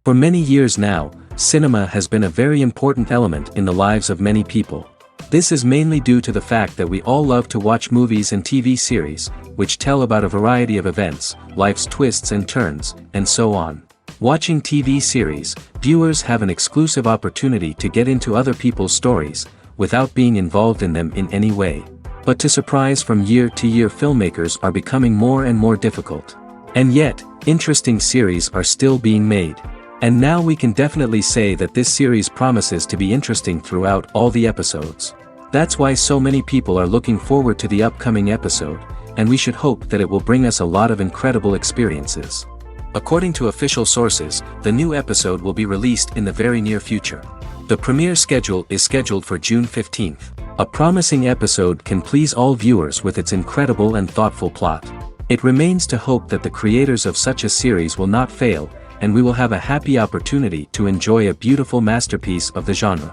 For many years now, cinema has been a very important element in the lives of many people. This is mainly due to the fact that we all love to watch movies and TV series, which tell about a variety of events, life's twists and turns, and so on. Watching TV series, viewers have an exclusive opportunity to get into other people's stories, without being involved in them in any way. But to surprise from year to year, filmmakers are becoming more and more difficult. And yet, interesting series are still being made. And now we can definitely say that this series promises to be interesting throughout all the episodes. That's why so many people are looking forward to the upcoming episode, and we should hope that it will bring us a lot of incredible experiences. According to official sources, the new episode will be released in the very near future. The premiere schedule is scheduled for June 15th. A promising episode can please all viewers with its incredible and thoughtful plot. It remains to hope that the creators of such a series will not fail, and we will have a happy opportunity to enjoy a beautiful masterpiece of the genre.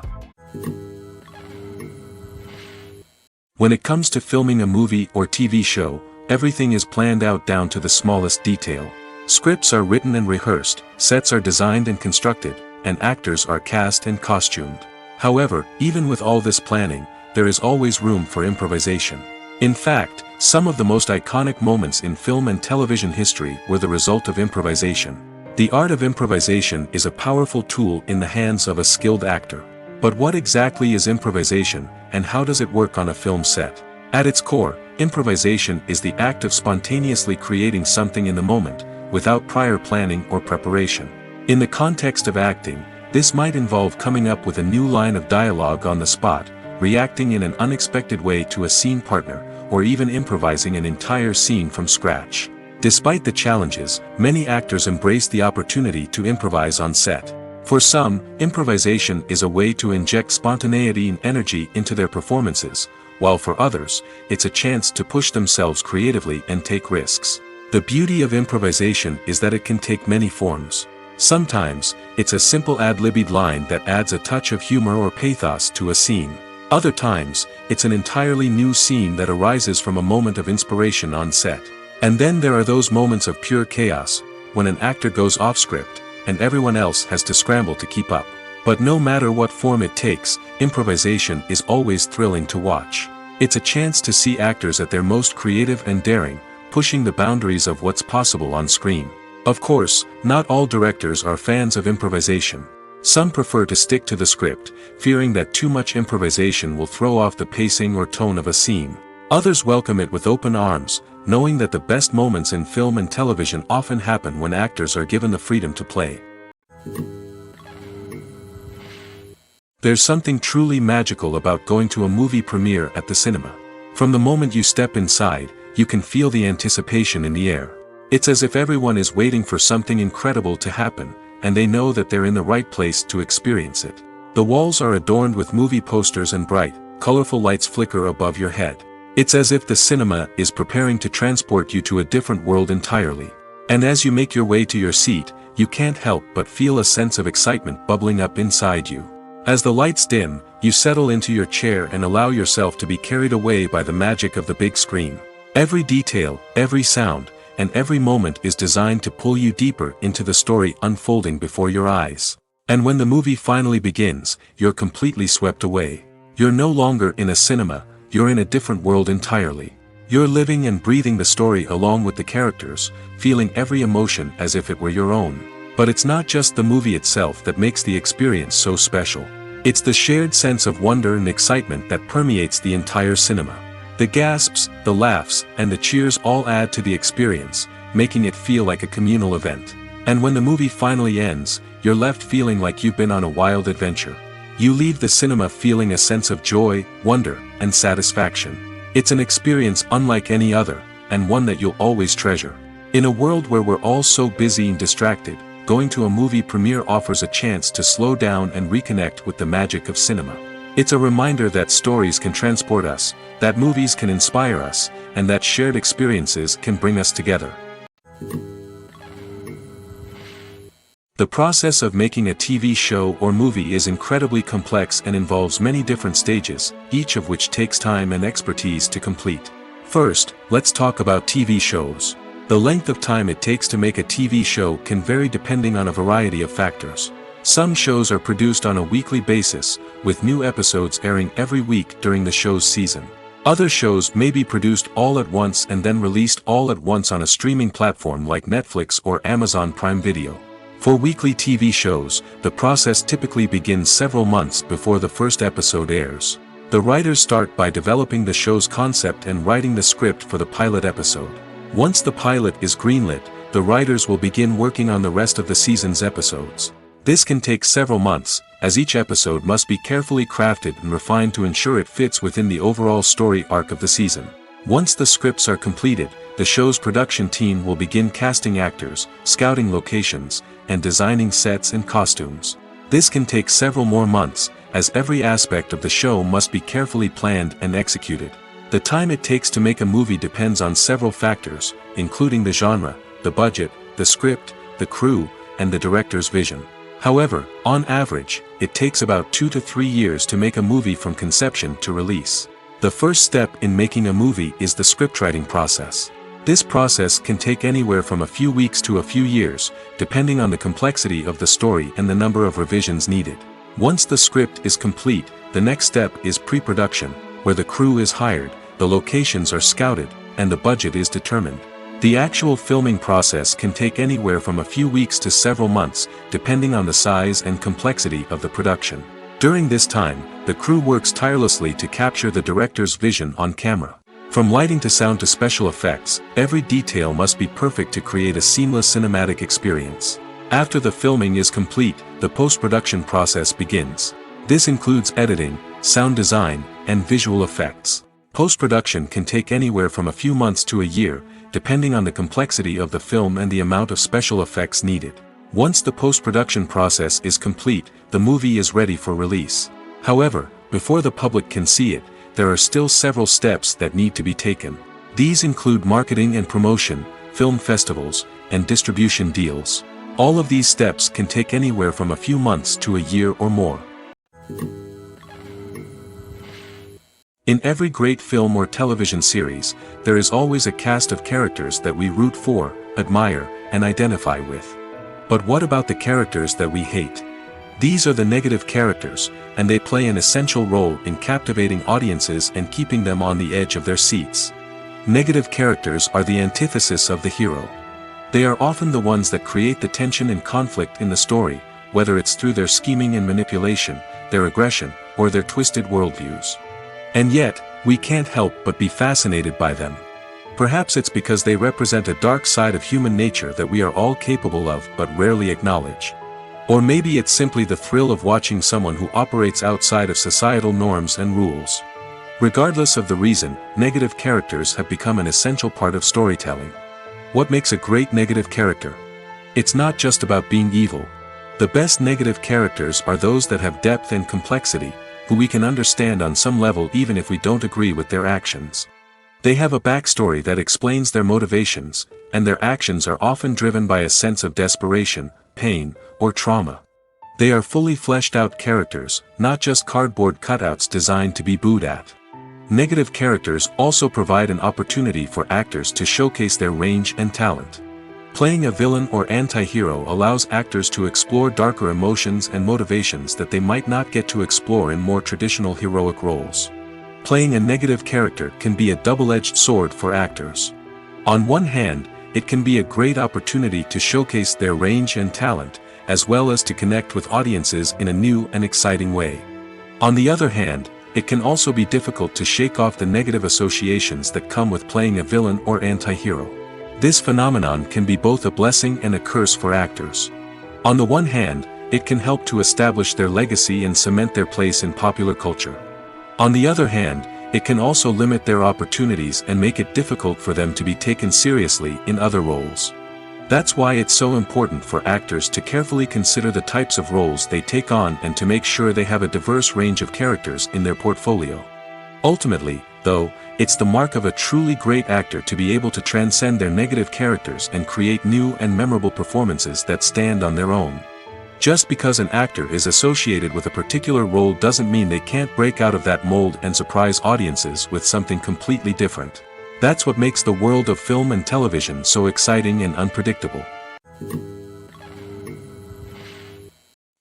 When it comes to filming a movie or TV show, everything is planned out down to the smallest detail. Scripts are written and rehearsed, sets are designed and constructed, and actors are cast and costumed. However, even with all this planning, there is always room for improvisation. In fact, some of the most iconic moments in film and television history were the result of improvisation. The art of improvisation is a powerful tool in the hands of a skilled actor. But what exactly is improvisation, and how does it work on a film set? At its core, improvisation is the act of spontaneously creating something in the moment, without prior planning or preparation. In the context of acting, this might involve coming up with a new line of dialogue on the spot, reacting in an unexpected way to a scene partner, or even improvising an entire scene from scratch. Despite the challenges, many actors embrace the opportunity to improvise on set. For some, improvisation is a way to inject spontaneity and energy into their performances, while for others, it's a chance to push themselves creatively and take risks. The beauty of improvisation is that it can take many forms. Sometimes, it's a simple ad-libbed line that adds a touch of humor or pathos to a scene. Other times, it's an entirely new scene that arises from a moment of inspiration on set. And then there are those moments of pure chaos, when an actor goes off script, and everyone else has to scramble to keep up. But no matter what form it takes, improvisation is always thrilling to watch. It's a chance to see actors at their most creative and daring, pushing the boundaries of what's possible on screen. Of course, not all directors are fans of improvisation. Some prefer to stick to the script, fearing that too much improvisation will throw off the pacing or tone of a scene. Others welcome it with open arms, knowing that the best moments in film and television often happen when actors are given the freedom to play. There's something truly magical about going to a movie premiere at the cinema. From the moment you step inside, you can feel the anticipation in the air. It's as if everyone is waiting for something incredible to happen, and they know that they're in the right place to experience it. The walls are adorned with movie posters and bright, colorful lights flicker above your head. It's as if the cinema is preparing to transport you to a different world entirely. And as you make your way to your seat, you can't help but feel a sense of excitement bubbling up inside you. As the lights dim, you settle into your chair and allow yourself to be carried away by the magic of the big screen. Every detail, every sound, and every moment is designed to pull you deeper into the story unfolding before your eyes. And when the movie finally begins, you're completely swept away. You're no longer in a cinema, you're in a different world entirely. You're living and breathing the story along with the characters, feeling every emotion as if it were your own. But it's not just the movie itself that makes the experience so special. It's the shared sense of wonder and excitement that permeates the entire cinema. The gasps, the laughs, and the cheers all add to the experience, making it feel like a communal event. And when the movie finally ends, you're left feeling like you've been on a wild adventure. You leave the cinema feeling a sense of joy, wonder, and satisfaction. It's an experience unlike any other, and one that you'll always treasure. In a world where we're all so busy and distracted, going to a movie premiere offers a chance to slow down and reconnect with the magic of cinema. It's a reminder that stories can transport us, that movies can inspire us, and that shared experiences can bring us together. The process of making a TV show or movie is incredibly complex and involves many different stages, each of which takes time and expertise to complete. First, let's talk about TV shows. The length of time it takes to make a TV show can vary depending on a variety of factors. Some shows are produced on a weekly basis, with new episodes airing every week during the show's season. Other shows may be produced all at once and then released all at once on a streaming platform like Netflix or Amazon Prime Video. For weekly TV shows, the process typically begins several months before the first episode airs. The writers start by developing the show's concept and writing the script for the pilot episode. Once the pilot is greenlit, the writers will begin working on the rest of the season's episodes. This can take several months, as each episode must be carefully crafted and refined to ensure it fits within the overall story arc of the season. Once the scripts are completed, the show's production team will begin casting actors, scouting locations, and designing sets and costumes. This can take several more months, as every aspect of the show must be carefully planned and executed. The time it takes to make a movie depends on several factors, including the genre, the budget, the script, the crew, and the director's vision. However, on average, it takes about 2 to 3 years to make a movie from conception to release. The first step in making a movie is the scriptwriting process. This process can take anywhere from a few weeks to a few years, depending on the complexity of the story and the number of revisions needed. Once the script is complete, the next step is pre-production, where the crew is hired, the locations are scouted, and the budget is determined. The actual filming process can take anywhere from a few weeks to several months, depending on the size and complexity of the production. During this time, the crew works tirelessly to capture the director's vision on camera. From lighting to sound to special effects, every detail must be perfect to create a seamless cinematic experience. After the filming is complete, the post-production process begins. This includes editing, sound design, and visual effects. Post-production can take anywhere from a few months to a year, depending on the complexity of the film and the amount of special effects needed. Once the post-production process is complete, the movie is ready for release. However, before the public can see it, there are still several steps that need to be taken. These include marketing and promotion, film festivals, and distribution deals. All of these steps can take anywhere from a few months to a year or more. In every great film or television series, there is always a cast of characters that we root for, admire, and identify with. But what about the characters that we hate? These are the negative characters, and they play an essential role in captivating audiences and keeping them on the edge of their seats. Negative characters are the antithesis of the hero. They are often the ones that create the tension and conflict in the story, whether it's through their scheming and manipulation, their aggression, or their twisted worldviews. And yet, we can't help but be fascinated by them. Perhaps it's because they represent a dark side of human nature that we are all capable of but rarely acknowledge. Or maybe it's simply the thrill of watching someone who operates outside of societal norms and rules. Regardless of the reason, negative characters have become an essential part of storytelling. What makes a great negative character? It's not just about being evil. The best negative characters are those that have depth and complexity, who we can understand on some level even if we don't agree with their actions. They have a backstory that explains their motivations, and their actions are often driven by a sense of desperation, pain, or trauma. They are fully fleshed out characters, not just cardboard cutouts designed to be booed at. Negative characters also provide an opportunity for actors to showcase their range and talent. Playing a villain or anti-hero allows actors to explore darker emotions and motivations that they might not get to explore in more traditional heroic roles. Playing a negative character can be a double-edged sword for actors. On one hand, it can be a great opportunity to showcase their range and talent, as well as to connect with audiences in a new and exciting way. On the other hand, it can also be difficult to shake off the negative associations that come with playing a villain or anti-hero. This phenomenon can be both a blessing and a curse for actors. On the one hand, it can help to establish their legacy and cement their place in popular culture. On the other hand, it can also limit their opportunities and make it difficult for them to be taken seriously in other roles. That's why it's so important for actors to carefully consider the types of roles they take on and to make sure they have a diverse range of characters in their portfolio. Ultimately, though, it's the mark of a truly great actor to be able to transcend their negative characters and create new and memorable performances that stand on their own. Just because an actor is associated with a particular role doesn't mean they can't break out of that mold and surprise audiences with something completely different. That's what makes the world of film and television so exciting and unpredictable.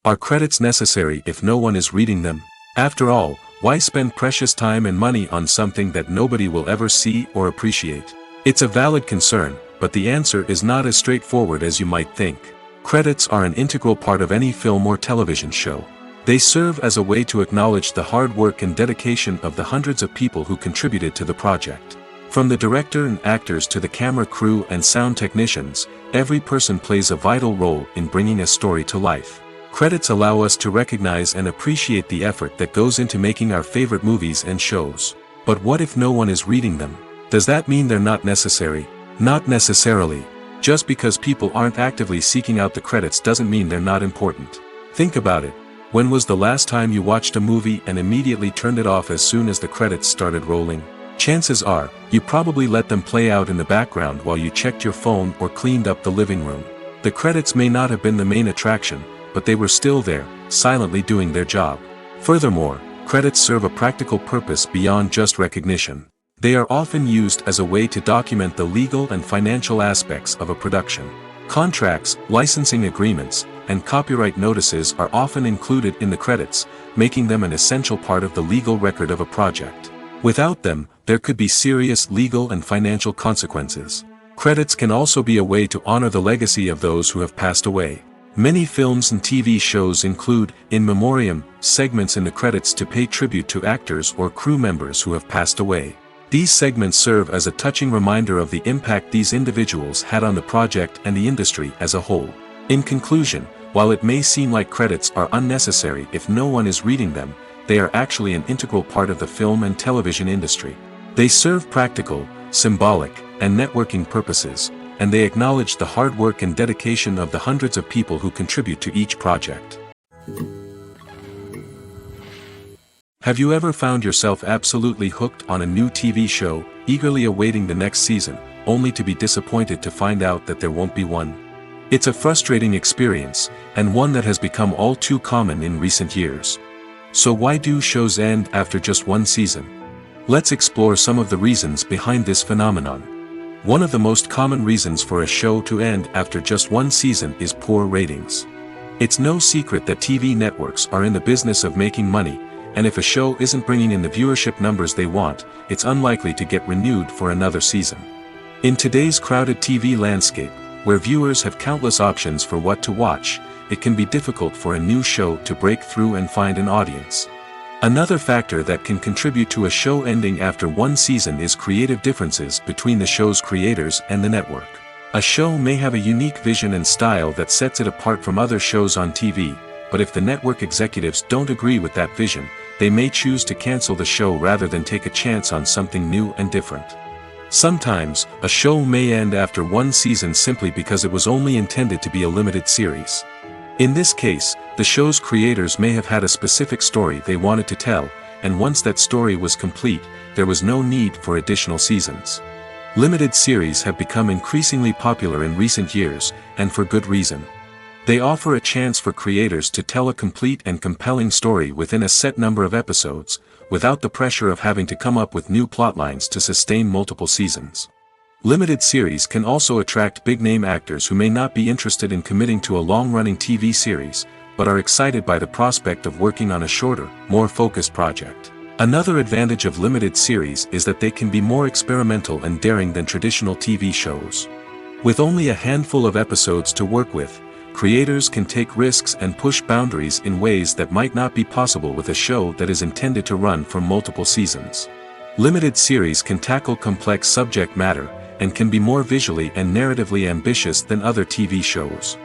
Are credits necessary if no one is reading them? After all, why spend precious time and money on something that nobody will ever see or appreciate? It's a valid concern, but the answer is not as straightforward as you might think. Credits are an integral part of any film or television show. They serve as a way to acknowledge the hard work and dedication of the hundreds of people who contributed to the project. From the director and actors to the camera crew and sound technicians, every person plays a vital role in bringing a story to life. Credits allow us to recognize and appreciate the effort that goes into making our favorite movies and shows. But what if no one is reading them? Does that mean they're not necessary? Not necessarily. Just because people aren't actively seeking out the credits doesn't mean they're not important. Think about it. When was the last time you watched a movie and immediately turned it off as soon as the credits started rolling? Chances are, you probably let them play out in the background while you checked your phone or cleaned up the living room. The credits may not have been the main attraction, but they were still there, silently doing their job. Furthermore, credits serve a practical purpose beyond just recognition. They are often used as a way to document the legal and financial aspects of a production. Contracts, licensing agreements, and copyright notices are often included in the credits, making them an essential part of the legal record of a project. Without them, there could be serious legal and financial consequences. Credits can also be a way to honor the legacy of those who have passed away. Many films and TV shows include, in memoriam, segments in the credits to pay tribute to actors or crew members who have passed away. These segments serve as a touching reminder of the impact these individuals had on the project and the industry as a whole. In conclusion, while it may seem like credits are unnecessary if no one is reading them, they are actually an integral part of the film and television industry. They serve practical, symbolic, and networking purposes, and they acknowledge the hard work and dedication of the hundreds of people who contribute to each project. Have you ever found yourself absolutely hooked on a new TV show, eagerly awaiting the next season, only to be disappointed to find out that there won't be one? It's a frustrating experience, and one that has become all too common in recent years. So why do shows end after just one season? Let's explore some of the reasons behind this phenomenon. One of the most common reasons for a show to end after just one season is poor ratings. It's no secret that TV networks are in the business of making money, and if a show isn't bringing in the viewership numbers they want, it's unlikely to get renewed for another season. In today's crowded TV landscape, where viewers have countless options for what to watch, it can be difficult for a new show to break through and find an audience. Another factor that can contribute to a show ending after one season is creative differences between the show's creators and the network. A show may have a unique vision and style that sets it apart from other shows on TV, but if the network executives don't agree with that vision, they may choose to cancel the show rather than take a chance on something new and different. Sometimes, a show may end after one season simply because it was only intended to be a limited series. In this case, the show's creators may have had a specific story they wanted to tell, and once that story was complete, there was no need for additional seasons. Limited series have become increasingly popular in recent years, and for good reason. They offer a chance for creators to tell a complete and compelling story within a set number of episodes, without the pressure of having to come up with new plotlines to sustain multiple seasons. Limited series can also attract big-name actors who may not be interested in committing to a long-running TV series, but are excited by the prospect of working on a shorter, more focused project. Another advantage of limited series is that they can be more experimental and daring than traditional TV shows. With only a handful of episodes to work with, creators can take risks and push boundaries in ways that might not be possible with a show that is intended to run for multiple seasons. Limited series can tackle complex subject matter, and can be more visually and narratively ambitious than other TV shows.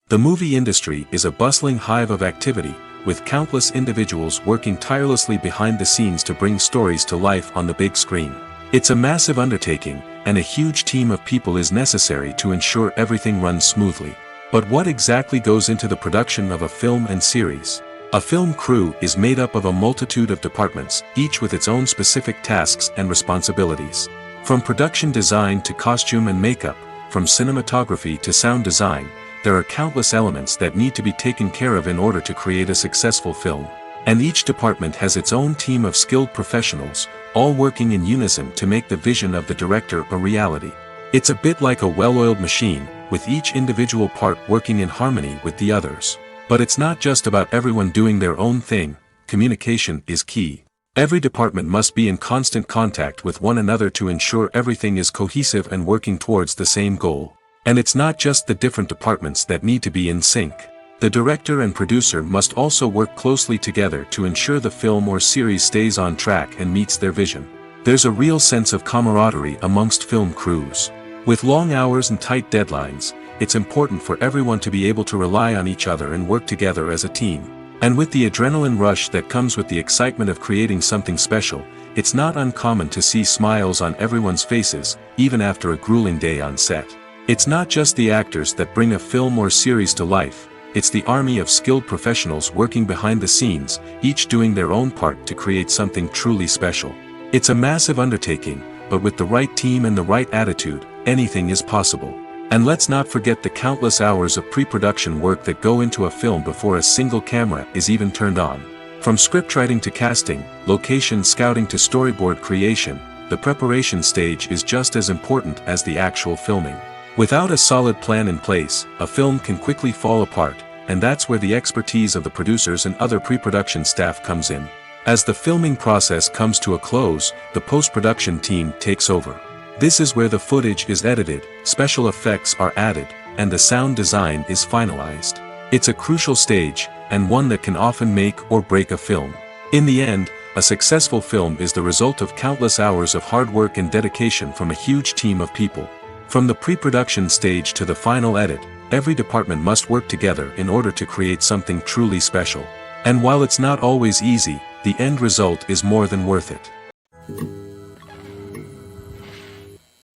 The movie industry is a bustling hive of activity, with countless individuals working tirelessly behind the scenes to bring stories to life on the big screen. It's a massive undertaking, and a huge team of people is necessary to ensure everything runs smoothly. But what exactly goes into the production of a film and series? A film crew is made up of a multitude of departments, each with its own specific tasks and responsibilities. From production design to costume and makeup, from cinematography to sound design, there are countless elements that need to be taken care of in order to create a successful film. And each department has its own team of skilled professionals, all working in unison to make the vision of the director a reality. It's a bit like a well-oiled machine, with each individual part working in harmony with the others. But it's not just about everyone doing their own thing. Communication is key. Every department must be in constant contact with one another to ensure everything is cohesive and working towards the same goal. And it's not just the different departments that need to be in sync. The director and producer must also work closely together to ensure the film or series stays on track and meets their vision. There's a real sense of camaraderie amongst film crews. With long hours and tight deadlines, it's important for everyone to be able to rely on each other and work together as a team. And with the adrenaline rush that comes with the excitement of creating something special, it's not uncommon to see smiles on everyone's faces, even after a grueling day on set. It's not just the actors that bring a film or series to life, it's the army of skilled professionals working behind the scenes, each doing their own part to create something truly special. It's a massive undertaking, but with the right team and the right attitude, anything is possible. And let's not forget the countless hours of pre-production work that go into a film before a single camera is even turned on. From scriptwriting to casting, location scouting to storyboard creation, the preparation stage is just as important as the actual filming. Without a solid plan in place, a film can quickly fall apart, and that's where the expertise of the producers and other pre-production staff comes in. As the filming process comes to a close, the post-production team takes over. This is where the footage is edited, special effects are added, and the sound design is finalized. It's a crucial stage, and one that can often make or break a film. In the end, a successful film is the result of countless hours of hard work and dedication from a huge team of people. From the pre-production stage to the final edit, every department must work together in order to create something truly special. And while it's not always easy, the end result is more than worth it.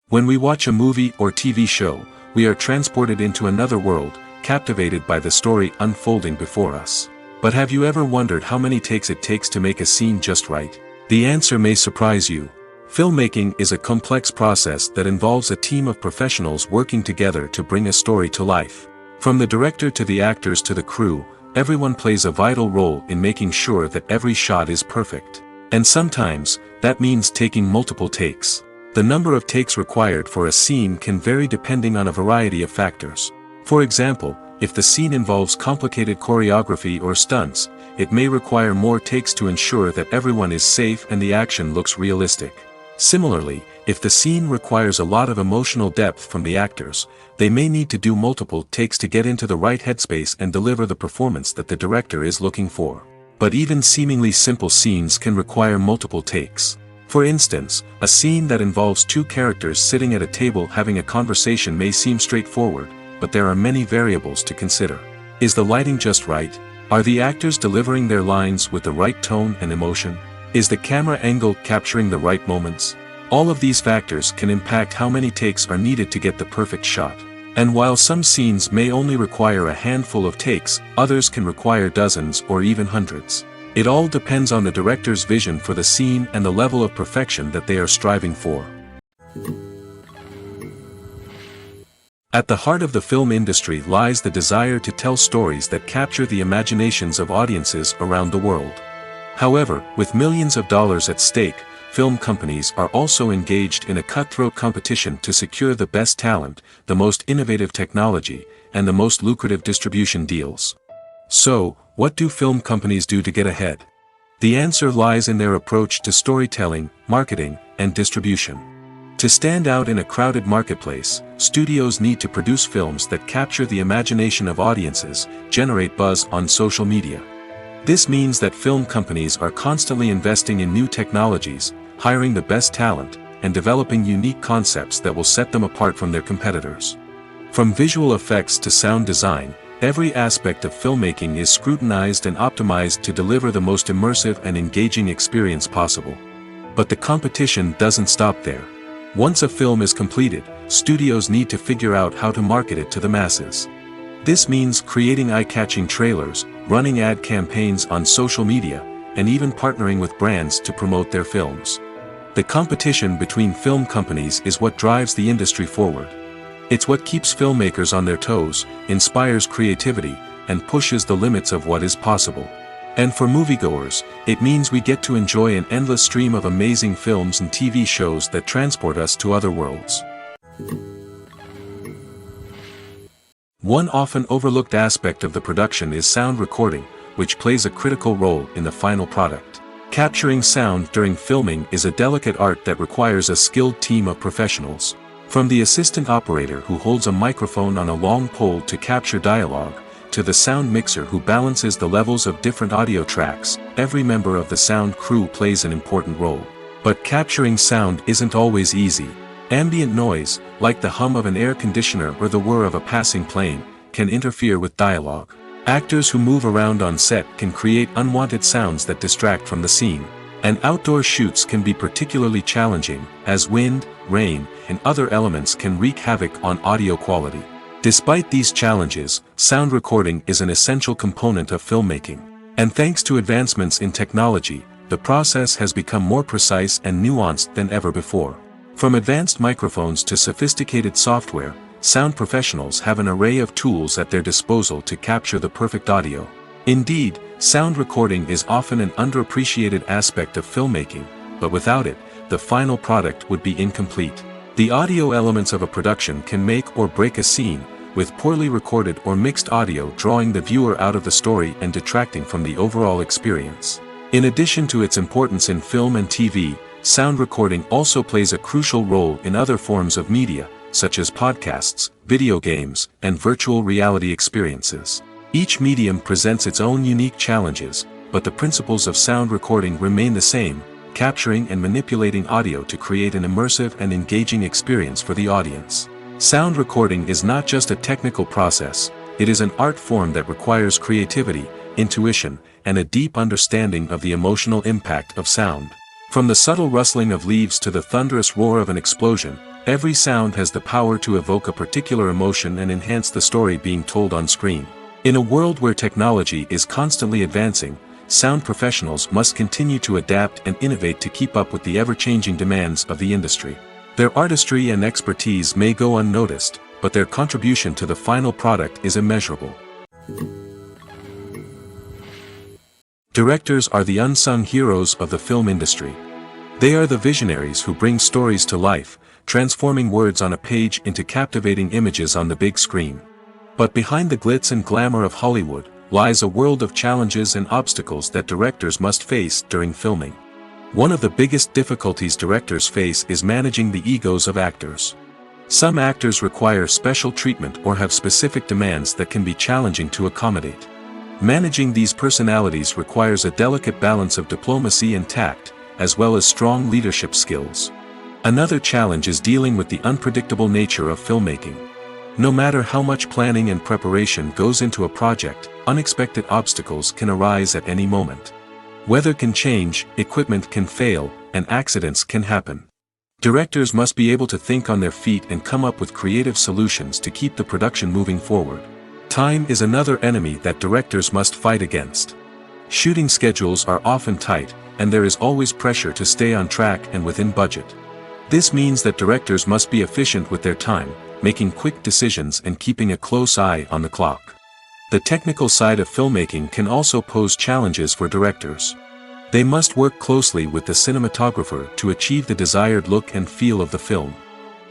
When we watch a movie or TV show, we are transported into another world, captivated by the story unfolding before us. But have you ever wondered how many takes it takes to make a scene just right? The answer may surprise you. Filmmaking is a complex process that involves a team of professionals working together to bring a story to life. From the director to the actors to the crew, everyone plays a vital role in making sure that every shot is perfect. And sometimes, that means taking multiple takes. The number of takes required for a scene can vary depending on a variety of factors. For example, if the scene involves complicated choreography or stunts, it may require more takes to ensure that everyone is safe and the action looks realistic. Similarly, if the scene requires a lot of emotional depth from the actors, they may need to do multiple takes to get into the right headspace and deliver the performance that the director is looking for. But even seemingly simple scenes can require multiple takes. For instance, a scene that involves two characters sitting at a table having a conversation may seem straightforward, but there are many variables to consider. Is the lighting just right? Are the actors delivering their lines with the right tone and emotion? Is the camera angle capturing the right moments? All of these factors can impact how many takes are needed to get the perfect shot. And while some scenes may only require a handful of takes, others can require dozens or even hundreds. It all depends on the director's vision for the scene and the level of perfection that they are striving for. At the heart of the film industry lies the desire to tell stories that capture the imaginations of audiences around the world. However, with millions of dollars at stake, film companies are also engaged in a cutthroat competition to secure the best talent, the most innovative technology, and the most lucrative distribution deals. So, what do film companies do to get ahead? The answer lies in their approach to storytelling, marketing, and distribution. To stand out in a crowded marketplace, studios need to produce films that capture the imagination of audiences, generate buzz on social media. This means that film companies are constantly investing in new technologies, hiring the best talent, and developing unique concepts that will set them apart from their competitors. From visual effects to sound design, every aspect of filmmaking is scrutinized and optimized to deliver the most immersive and engaging experience possible. But the competition doesn't stop there. Once a film is completed, studios need to figure out how to market it to the masses. This means creating eye-catching trailers, running ad campaigns on social media, and even partnering with brands to promote their films. The competition between film companies is what drives the industry forward. It's what keeps filmmakers on their toes, inspires creativity, and pushes the limits of what is possible. And for moviegoers, it means we get to enjoy an endless stream of amazing films and TV shows that transport us to other worlds. One often overlooked aspect of the production is sound recording, which plays a critical role in the final product. Capturing sound during filming is a delicate art that requires a skilled team of professionals. From the assistant operator who holds a microphone on a long pole to capture dialogue, to the sound mixer who balances the levels of different audio tracks, every member of the sound crew plays an important role. But capturing sound isn't always easy. Ambient noise, like the hum of an air conditioner or the whir of a passing plane, can interfere with dialogue. Actors who move around on set can create unwanted sounds that distract from the scene. And outdoor shoots can be particularly challenging, as wind, rain, and other elements can wreak havoc on audio quality. Despite these challenges, sound recording is an essential component of filmmaking. And thanks to advancements in technology, the process has become more precise and nuanced than ever before. From advanced microphones to sophisticated software, sound professionals have an array of tools at their disposal to capture the perfect audio. Indeed, sound recording is often an underappreciated aspect of filmmaking, but without it, the final product would be incomplete. The audio elements of a production can make or break a scene, with poorly recorded or mixed audio drawing the viewer out of the story and detracting from the overall experience. In addition to its importance in film and TV, sound recording also plays a crucial role in other forms of media, such as podcasts, video games, and virtual reality experiences. Each medium presents its own unique challenges, but the principles of sound recording remain the same, capturing and manipulating audio to create an immersive and engaging experience for the audience. Sound recording is not just a technical process, it is an art form that requires creativity, intuition, and a deep understanding of the emotional impact of sound. From the subtle rustling of leaves to the thunderous roar of an explosion, every sound has the power to evoke a particular emotion and enhance the story being told on screen. In a world where technology is constantly advancing, sound professionals must continue to adapt and innovate to keep up with the ever-changing demands of the industry. Their artistry and expertise may go unnoticed, but their contribution to the final product is immeasurable. Directors are the unsung heroes of the film industry. They are the visionaries who bring stories to life, transforming words on a page into captivating images on the big screen. But behind the glitz and glamour of Hollywood, lies a world of challenges and obstacles that directors must face during filming. One of the biggest difficulties directors face is managing the egos of actors. Some actors require special treatment or have specific demands that can be challenging to accommodate. Managing these personalities requires a delicate balance of diplomacy and tact, as well as strong leadership skills. Another challenge is dealing with the unpredictable nature of filmmaking. No matter how much planning and preparation goes into a project, unexpected obstacles can arise at any moment. Weather can change, equipment can fail, and accidents can happen. Directors must be able to think on their feet and come up with creative solutions to keep the production moving forward. Time is another enemy that directors must fight against. Shooting schedules are often tight, and there is always pressure to stay on track and within budget. This means that directors must be efficient with their time, making quick decisions and keeping a close eye on the clock. The technical side of filmmaking can also pose challenges for directors. They must work closely with the cinematographer to achieve the desired look and feel of the film.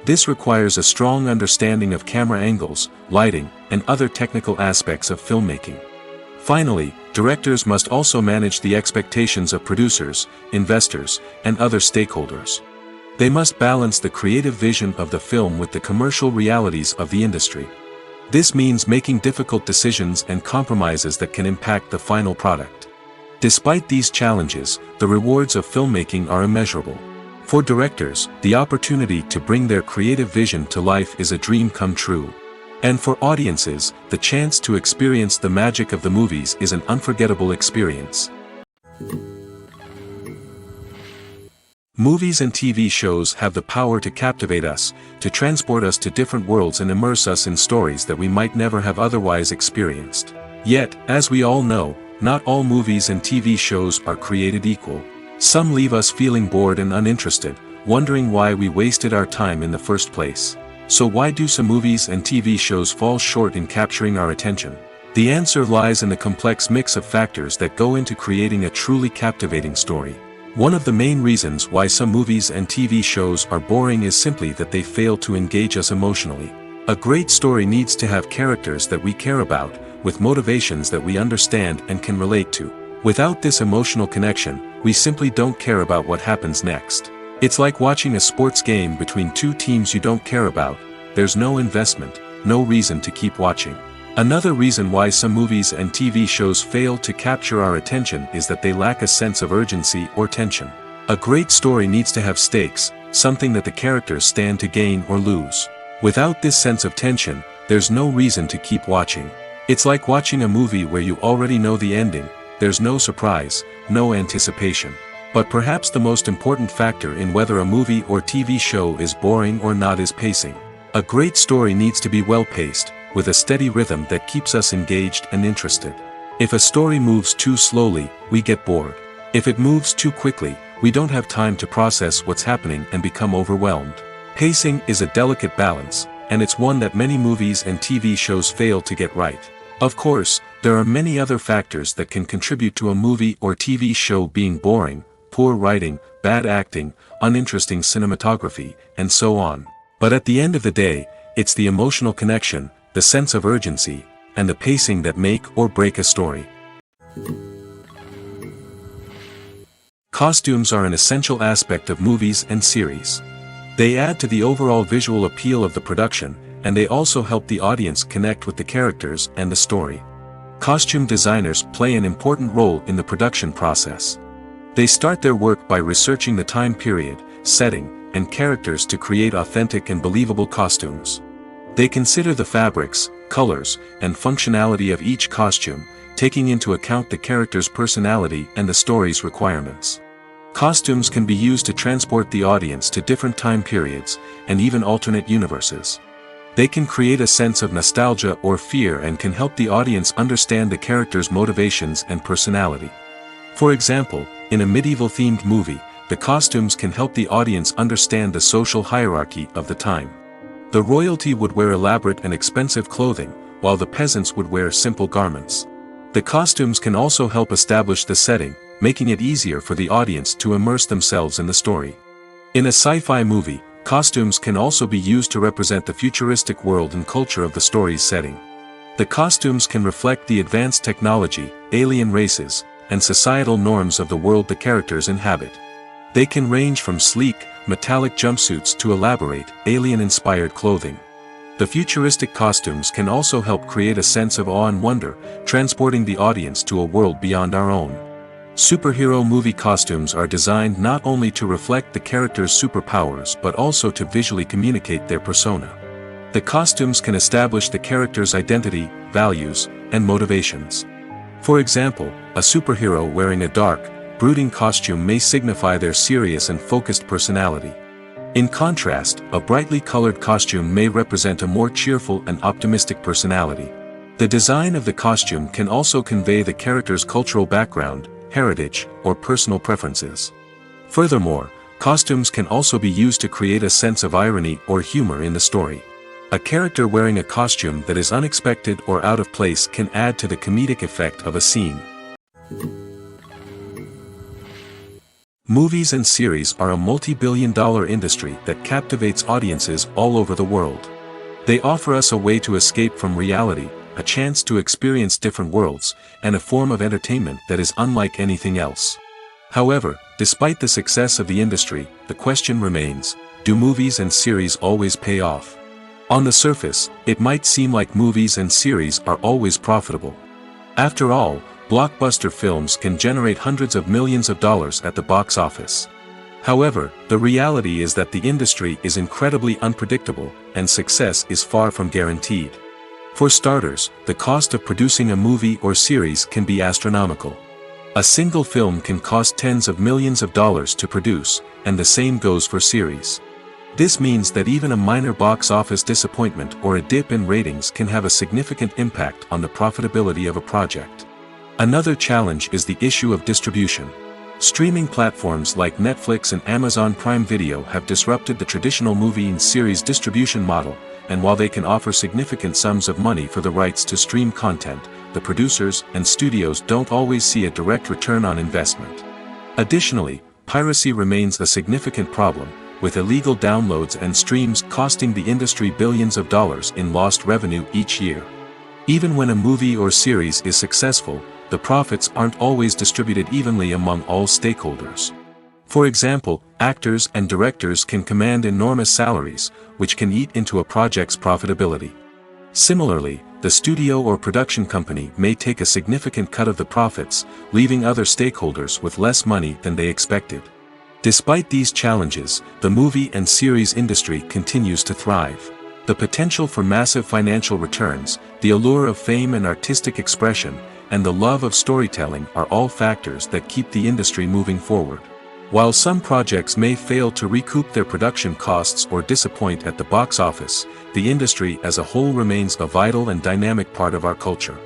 This requires a strong understanding of camera angles, lighting, and other technical aspects of filmmaking. Finally, directors must also manage the expectations of producers, investors, and other stakeholders. They must balance the creative vision of the film with the commercial realities of the industry. This means making difficult decisions and compromises that can impact the final product. Despite these challenges, the rewards of filmmaking are immeasurable. For directors, the opportunity to bring their creative vision to life is a dream come true. And for audiences, the chance to experience the magic of the movies is an unforgettable experience. Movies and TV shows have the power to captivate us, to transport us to different worlds and immerse us in stories that we might never have otherwise experienced. Yet, as we all know, not all movies and TV shows are created equal. Some leave us feeling bored and uninterested, wondering why we wasted our time in the first place. So why do some movies and TV shows fall short in capturing our attention? The answer lies in the complex mix of factors that go into creating a truly captivating story. One of the main reasons why some movies and TV shows are boring is simply that they fail to engage us emotionally. A great story needs to have characters that we care about, with motivations that we understand and can relate to. Without this emotional connection, we simply don't care about what happens next. It's like watching a sports game between two teams you don't care about. There's no investment, no reason to keep watching. Another reason why some movies and TV shows fail to capture our attention is that they lack a sense of urgency or tension. A great story needs to have stakes, something that the characters stand to gain or lose. Without this sense of tension, there's no reason to keep watching. It's like watching a movie where you already know the ending. There's no surprise, no anticipation. But perhaps the most important factor in whether a movie or TV show is boring or not is pacing. A great story needs to be well-paced, with a steady rhythm that keeps us engaged and interested. If a story moves too slowly, we get bored. If it moves too quickly, we don't have time to process what's happening and become overwhelmed. Pacing is a delicate balance, and it's one that many movies and TV shows fail to get right. Of course, there are many other factors that can contribute to a movie or TV show being boring: poor writing, bad acting, uninteresting cinematography, and so on. But at the end of the day, it's the emotional connection, the sense of urgency, and the pacing that make or break a story. Costumes are an essential aspect of movies and series. They add to the overall visual appeal of the production, and they also help the audience connect with the characters and the story. Costume designers play an important role in the production process. They start their work by researching the time period, setting, and characters to create authentic and believable costumes. They consider the fabrics, colors, and functionality of each costume, taking into account the character's personality and the story's requirements. Costumes can be used to transport the audience to different time periods, and even alternate universes. They can create a sense of nostalgia or fear and can help the audience understand the character's motivations and personality. For example, in a medieval-themed movie, the costumes can help the audience understand the social hierarchy of the time. The royalty would wear elaborate and expensive clothing, while the peasants would wear simple garments. The costumes can also help establish the setting, making it easier for the audience to immerse themselves in the story. In a sci-fi movie, costumes can also be used to represent the futuristic world and culture of the story's setting. The costumes can reflect the advanced technology, alien races, and societal norms of the world the characters inhabit. They can range from sleek, metallic jumpsuits to elaborate, alien-inspired clothing. The futuristic costumes can also help create a sense of awe and wonder, transporting the audience to a world beyond our own. Superhero movie costumes are designed not only to reflect the character's superpowers but also to visually communicate their persona. The costumes can establish the character's identity, values, and motivations. For example, a superhero wearing a dark, brooding costume may signify their serious and focused personality. In contrast, a brightly colored costume may represent a more cheerful and optimistic personality. The design of the costume can also convey the character's cultural background, heritage, or personal preferences. Furthermore, costumes can also be used to create a sense of irony or humor in the story. A character wearing a costume that is unexpected or out of place can add to the comedic effect of a scene. Movies and series are a multi-billion-dollar industry that captivates audiences all over the world. They offer us a way to escape from reality, a chance to experience different worlds, and a form of entertainment that is unlike anything else. However, despite the success of the industry, the question remains, do movies and series always pay off? On the surface, it might seem like movies and series are always profitable. After all, blockbuster films can generate hundreds of millions of dollars at the box office. However, the reality is that the industry is incredibly unpredictable, and success is far from guaranteed. For starters, the cost of producing a movie or series can be astronomical. A single film can cost tens of millions of dollars to produce, and the same goes for series. This means that even a minor box office disappointment or a dip in ratings can have a significant impact on the profitability of a project. Another challenge is the issue of distribution. Streaming platforms like Netflix and Amazon Prime Video have disrupted the traditional movie and series distribution model, and while they can offer significant sums of money for the rights to stream content, the producers and studios don't always see a direct return on investment. Additionally, piracy remains a significant problem, with illegal downloads and streams costing the industry billions of dollars in lost revenue each year. Even when a movie or series is successful, the profits aren't always distributed evenly among all stakeholders. For example, actors and directors can command enormous salaries, which can eat into a project's profitability. Similarly, the studio or production company may take a significant cut of the profits, leaving other stakeholders with less money than they expected. Despite these challenges, the movie and series industry continues to thrive. The potential for massive financial returns, the allure of fame and artistic expression, and the love of storytelling are all factors that keep the industry moving forward. While some projects may fail to recoup their production costs or disappoint at the box office, the industry as a whole remains a vital and dynamic part of our culture.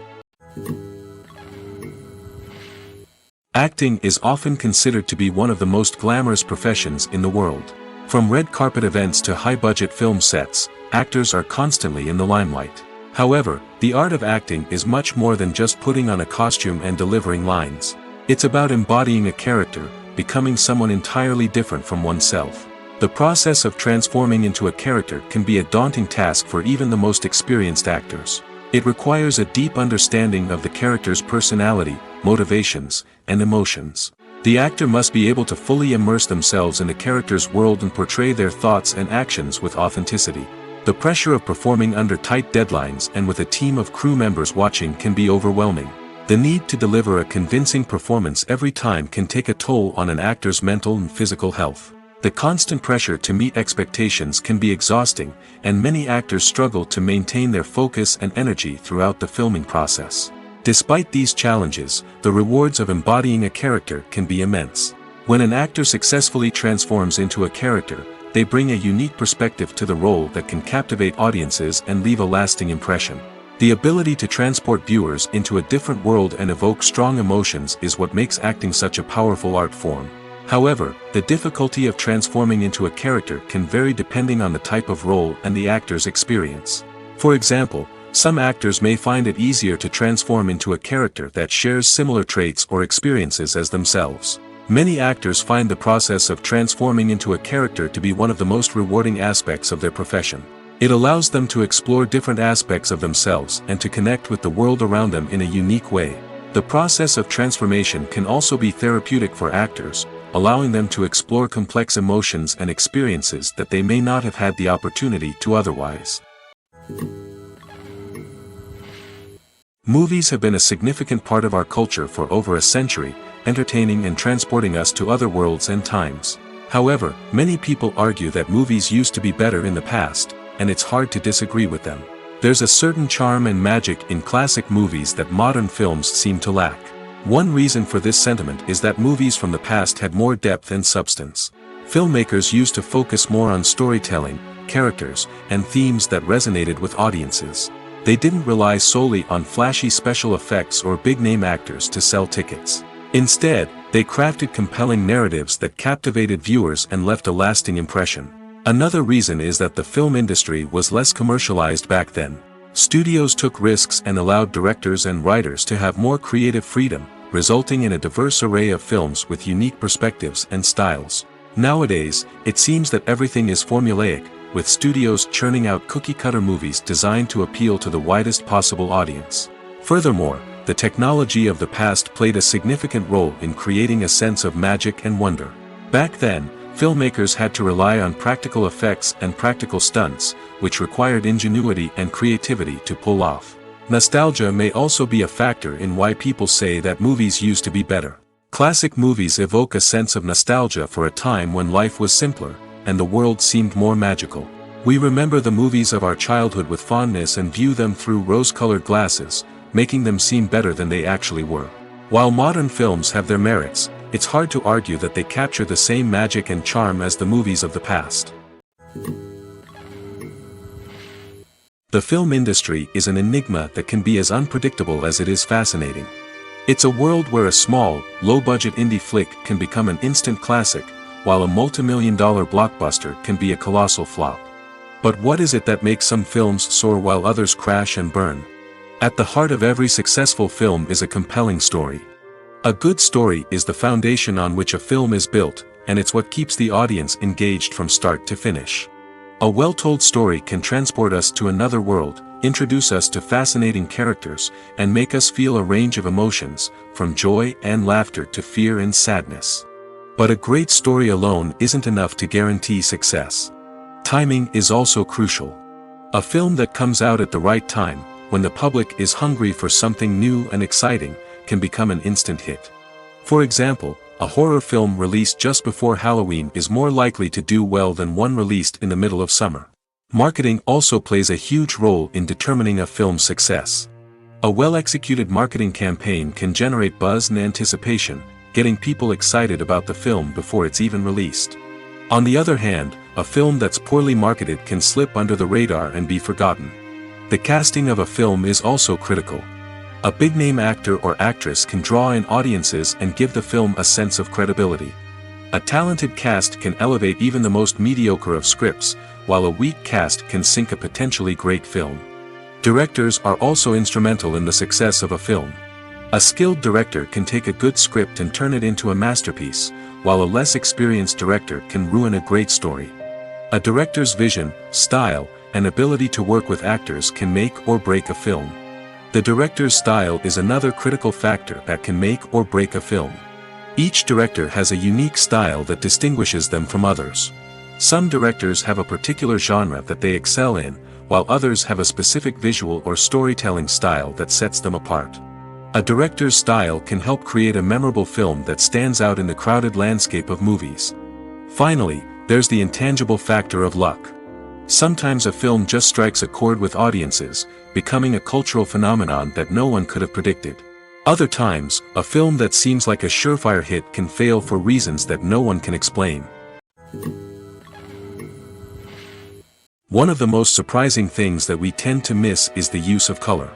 Acting is often considered to be one of the most glamorous professions in the world. From red carpet events to high-budget film sets, actors are constantly in the limelight. However, the art of acting is much more than just putting on a costume and delivering lines. It's about embodying a character, becoming someone entirely different from oneself. The process of transforming into a character can be a daunting task for even the most experienced actors. It requires a deep understanding of the character's personality, motivations, and emotions. The actor must be able to fully immerse themselves in the character's world and portray their thoughts and actions with authenticity. The pressure of performing under tight deadlines and with a team of crew members watching can be overwhelming. The need to deliver a convincing performance every time can take a toll on an actor's mental and physical health. The constant pressure to meet expectations can be exhausting, and many actors struggle to maintain their focus and energy throughout the filming process. Despite these challenges, the rewards of embodying a character can be immense. When an actor successfully transforms into a character, they bring a unique perspective to the role that can captivate audiences and leave a lasting impression. The ability to transport viewers into a different world and evoke strong emotions is what makes acting such a powerful art form. However, the difficulty of transforming into a character can vary depending on the type of role and the actor's experience. For example, some actors may find it easier to transform into a character that shares similar traits or experiences as themselves. Many actors find the process of transforming into a character to be one of the most rewarding aspects of their profession. It allows them to explore different aspects of themselves and to connect with the world around them in a unique way. The process of transformation can also be therapeutic for actors, allowing them to explore complex emotions and experiences that they may not have had the opportunity to otherwise. Movies have been a significant part of our culture for over a century, entertaining and transporting us to other worlds and times. However, many people argue that movies used to be better in the past, and it's hard to disagree with them. There's a certain charm and magic in classic movies that modern films seem to lack. One reason for this sentiment is that movies from the past had more depth and substance. Filmmakers used to focus more on storytelling, characters, and themes that resonated with audiences. They didn't rely solely on flashy special effects or big-name actors to sell tickets. Instead, they crafted compelling narratives that captivated viewers and left a lasting impression. Another reason is that the film industry was less commercialized back then. Studios took risks and allowed directors and writers to have more creative freedom, resulting in a diverse array of films with unique perspectives and styles. Nowadays, it seems that everything is formulaic, with studios churning out cookie-cutter movies designed to appeal to the widest possible audience. Furthermore, the technology of the past played a significant role in creating a sense of magic and wonder. Back then, filmmakers had to rely on practical effects and practical stunts, which required ingenuity and creativity to pull off. Nostalgia may also be a factor in why people say that movies used to be better. Classic movies evoke a sense of nostalgia for a time when life was simpler, and the world seemed more magical. We remember the movies of our childhood with fondness and view them through rose-colored glasses, making them seem better than they actually were. While modern films have their merits, it's hard to argue that they capture the same magic and charm as the movies of the past. The film industry is an enigma that can be as unpredictable as it is fascinating. It's a world where a small, low-budget indie flick can become an instant classic, while a multi-million-dollar blockbuster can be a colossal flop. But what is it that makes some films soar while others crash and burn? At the heart of every successful film is a compelling story. A good story is the foundation on which a film is built, and it's what keeps the audience engaged from start to finish. A well-told story can transport us to another world, introduce us to fascinating characters, and make us feel a range of emotions, from joy and laughter to fear and sadness. But a great story alone isn't enough to guarantee success. Timing is also crucial. A film that comes out at the right time, when the public is hungry for something new and exciting, can become an instant hit. For example, a horror film released just before Halloween is more likely to do well than one released in the middle of summer. Marketing also plays a huge role in determining a film's success. A well-executed marketing campaign can generate buzz and anticipation, getting people excited about the film before it's even released. On the other hand, a film that's poorly marketed can slip under the radar and be forgotten. The casting of a film is also critical. A big-name actor or actress can draw in audiences and give the film a sense of credibility. A talented cast can elevate even the most mediocre of scripts, while a weak cast can sink a potentially great film. Directors are also instrumental in the success of a film. A skilled director can take a good script and turn it into a masterpiece, while a less experienced director can ruin a great story. A director's vision, style, and ability to work with actors can make or break a film. The director's style is another critical factor that can make or break a film. Each director has a unique style that distinguishes them from others. Some directors have a particular genre that they excel in, while others have a specific visual or storytelling style that sets them apart. A director's style can help create a memorable film that stands out in the crowded landscape of movies. Finally, there's the intangible factor of luck. Sometimes a film just strikes a chord with audiences, becoming a cultural phenomenon that no one could have predicted. Other times, a film that seems like a surefire hit can fail for reasons that no one can explain. One of the most surprising things that we tend to miss is the use of color.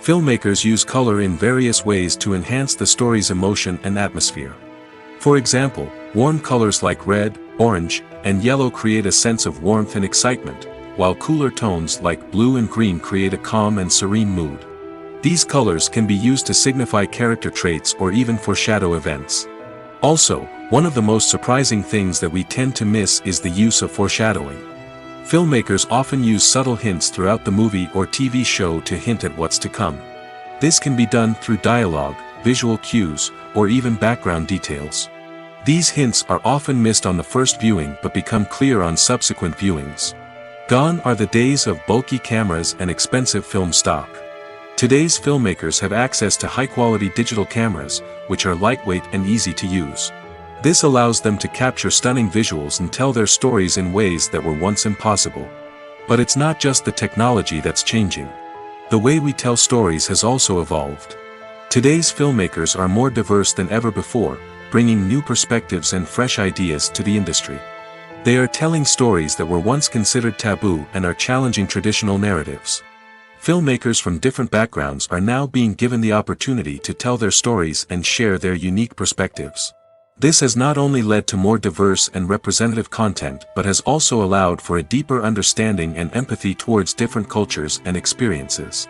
Filmmakers use color in various ways to enhance the story's emotion and atmosphere. For example, warm colors like red, orange, and yellow create a sense of warmth and excitement, while cooler tones like blue and green create a calm and serene mood. These colors can be used to signify character traits or even foreshadow events. Also, one of the most surprising things that we tend to miss is the use of foreshadowing. Filmmakers often use subtle hints throughout the movie or TV show to hint at what's to come. This can be done through dialogue, visual cues, or even background details. These hints are often missed on the first viewing but become clear on subsequent viewings. Gone are the days of bulky cameras and expensive film stock. Today's filmmakers have access to high-quality digital cameras, which are lightweight and easy to use. This allows them to capture stunning visuals and tell their stories in ways that were once impossible. But it's not just the technology that's changing. The way we tell stories has also evolved. Today's filmmakers are more diverse than ever before, bringing new perspectives and fresh ideas to the industry. They are telling stories that were once considered taboo and are challenging traditional narratives. Filmmakers from different backgrounds are now being given the opportunity to tell their stories and share their unique perspectives. This has not only led to more diverse and representative content but has also allowed for a deeper understanding and empathy towards different cultures and experiences.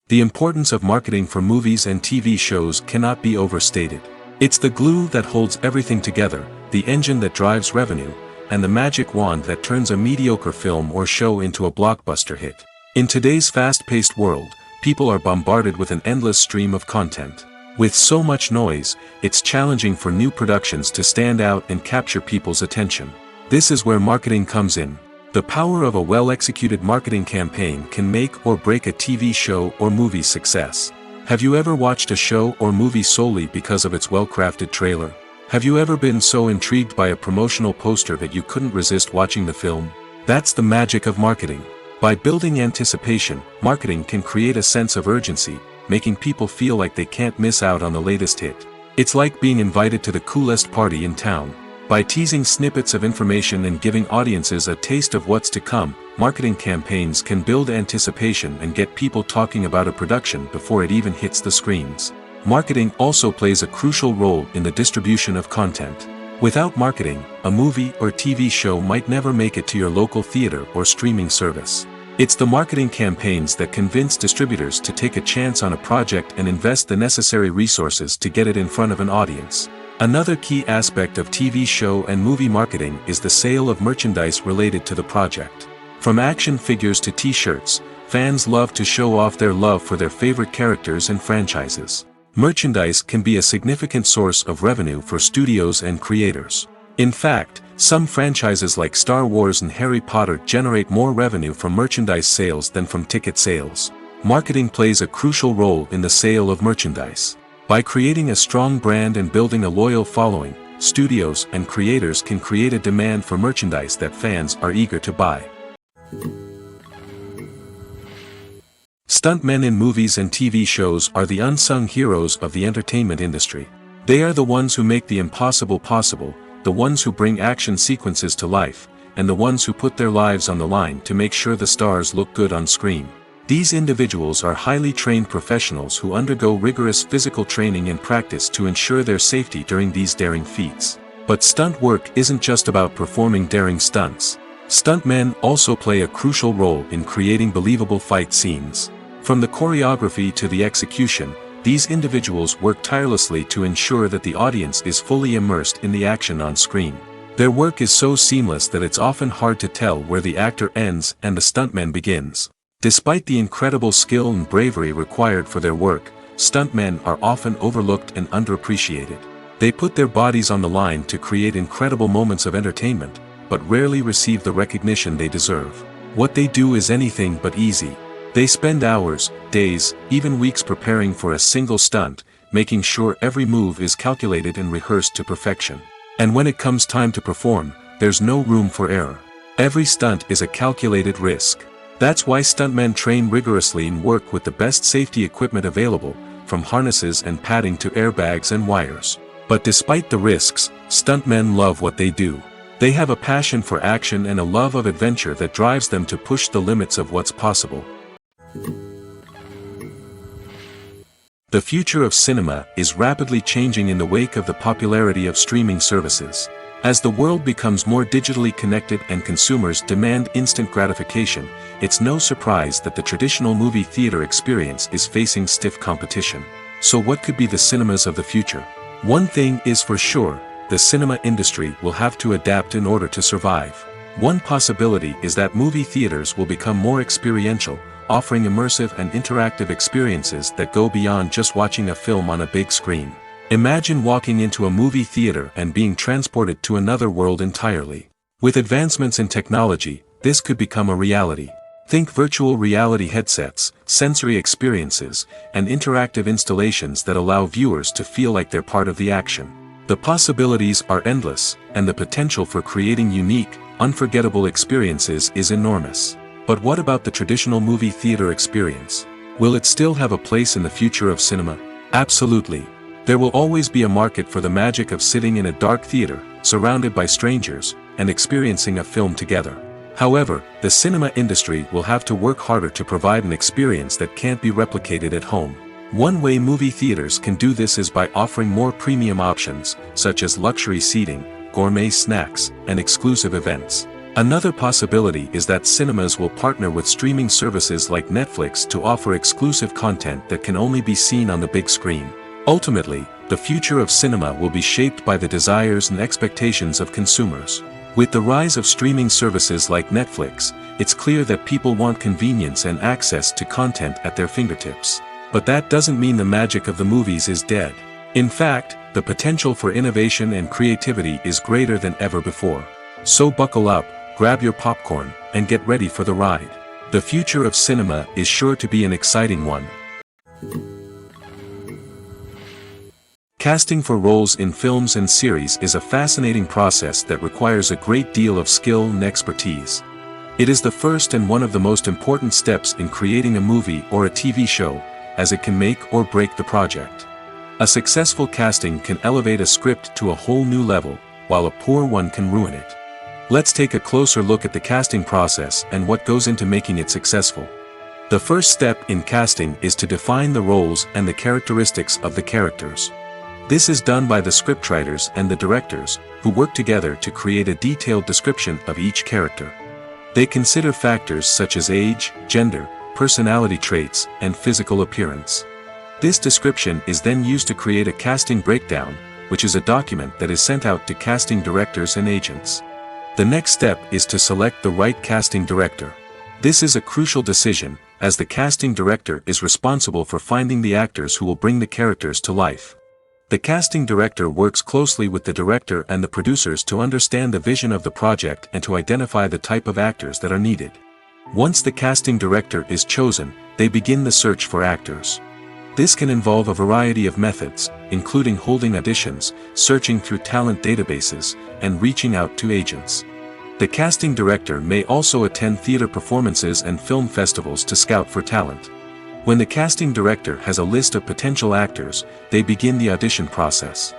The importance of marketing for movies and TV shows cannot be overstated. It's the glue that holds everything together, the engine that drives revenue, and the magic wand that turns a mediocre film or show into a blockbuster hit. In today's fast-paced world, people are bombarded with an endless stream of content. With so much noise, it's challenging for new productions to stand out and capture people's attention. This is where marketing comes in. The power of a well-executed marketing campaign can make or break a TV show or movie's success. Have you ever watched a show or movie solely because of its well-crafted trailer? Have you ever been so intrigued by a promotional poster that you couldn't resist watching the film? That's the magic of marketing. By building anticipation, marketing can create a sense of urgency, making people feel like they can't miss out on the latest hit. It's like being invited to the coolest party in town. By teasing snippets of information and giving audiences a taste of what's to come, marketing campaigns can build anticipation and get people talking about a production before it even hits the screens. Marketing also plays a crucial role in the distribution of content. Without marketing, a movie or TV show might never make it to your local theater or streaming service. It's the marketing campaigns that convince distributors to take a chance on a project and invest the necessary resources to get it in front of an audience. Another key aspect of TV show and movie marketing is the sale of merchandise related to the project. From action figures to t-shirts, fans love to show off their love for their favorite characters and franchises. Merchandise can be a significant source of revenue for studios and creators. In fact, some franchises like Star Wars and Harry Potter generate more revenue from merchandise sales than from ticket sales. Marketing plays a crucial role in the sale of merchandise. By creating a strong brand and building a loyal following, studios and creators can create a demand for merchandise that fans are eager to buy. Stuntmen in movies and TV shows are the unsung heroes of the entertainment industry. They are the ones who make the impossible possible, the ones who bring action sequences to life, and the ones who put their lives on the line to make sure the stars look good on screen. These individuals are highly trained professionals who undergo rigorous physical training and practice to ensure their safety during these daring feats. But stunt work isn't just about performing daring stunts. Stuntmen also play a crucial role in creating believable fight scenes. From the choreography to the execution, these individuals work tirelessly to ensure that the audience is fully immersed in the action on screen. Their work is so seamless that it's often hard to tell where the actor ends and the stuntman begins. Despite the incredible skill and bravery required for their work, stuntmen are often overlooked and underappreciated. They put their bodies on the line to create incredible moments of entertainment, but rarely receive the recognition they deserve. What they do is anything but easy. They spend hours, days, even weeks preparing for a single stunt, making sure every move is calculated and rehearsed to perfection. And when it comes time to perform, there's no room for error. Every stunt is a calculated risk. That's why stuntmen train rigorously and work with the best safety equipment available, from harnesses and padding to airbags and wires. But despite the risks, stuntmen love what they do. They have a passion for action and a love of adventure that drives them to push the limits of what's possible. The future of cinema is rapidly changing in the wake of the popularity of streaming services. As the world becomes more digitally connected and consumers demand instant gratification, it's no surprise that the traditional movie theater experience is facing stiff competition. So what could be the cinemas of the future? One thing is for sure, the cinema industry will have to adapt in order to survive. One possibility is that movie theaters will become more experiential, offering immersive and interactive experiences that go beyond just watching a film on a big screen. Imagine walking into a movie theater and being transported to another world entirely. With advancements in technology, this could become a reality. Think virtual reality headsets, sensory experiences, and interactive installations that allow viewers to feel like they're part of the action. The possibilities are endless, and the potential for creating unique, unforgettable experiences is enormous. But what about the traditional movie theater experience? Will it still have a place in the future of cinema? Absolutely. There will always be a market for the magic of sitting in a dark theater, surrounded by strangers, and experiencing a film together. However, the cinema industry will have to work harder to provide an experience that can't be replicated at home. One way movie theaters can do this is by offering more premium options, such as luxury seating, gourmet snacks, and exclusive events. Another possibility is that cinemas will partner with streaming services like Netflix to offer exclusive content that can only be seen on the big screen. Ultimately, the future of cinema will be shaped by the desires and expectations of consumers. With the rise of streaming services like Netflix, it's clear that people want convenience and access to content at their fingertips. But that doesn't mean the magic of the movies is dead. In fact, the potential for innovation and creativity is greater than ever before. So buckle up, grab your popcorn, and get ready for the ride. The future of cinema is sure to be an exciting one. Casting for roles in films and series is a fascinating process that requires a great deal of skill and expertise. It is the first and one of the most important steps in creating a movie or a TV show, as it can make or break the project. A successful casting can elevate a script to a whole new level, while a poor one can ruin it. Let's take a closer look at the casting process and what goes into making it successful. The first step in casting is to define the roles and the characteristics of the characters. This is done by the scriptwriters and the directors, who work together to create a detailed description of each character. They consider factors such as age, gender, personality traits, and physical appearance. This description is then used to create a casting breakdown, which is a document that is sent out to casting directors and agents. The next step is to select the right casting director. This is a crucial decision, as the casting director is responsible for finding the actors who will bring the characters to life. The casting director works closely with the director and the producers to understand the vision of the project and to identify the type of actors that are needed. Once the casting director is chosen, they begin the search for actors. This can involve a variety of methods, including holding auditions, searching through talent databases, and reaching out to agents. The casting director may also attend theater performances and film festivals to scout for talent. When the casting director has a list of potential actors, they begin the audition process.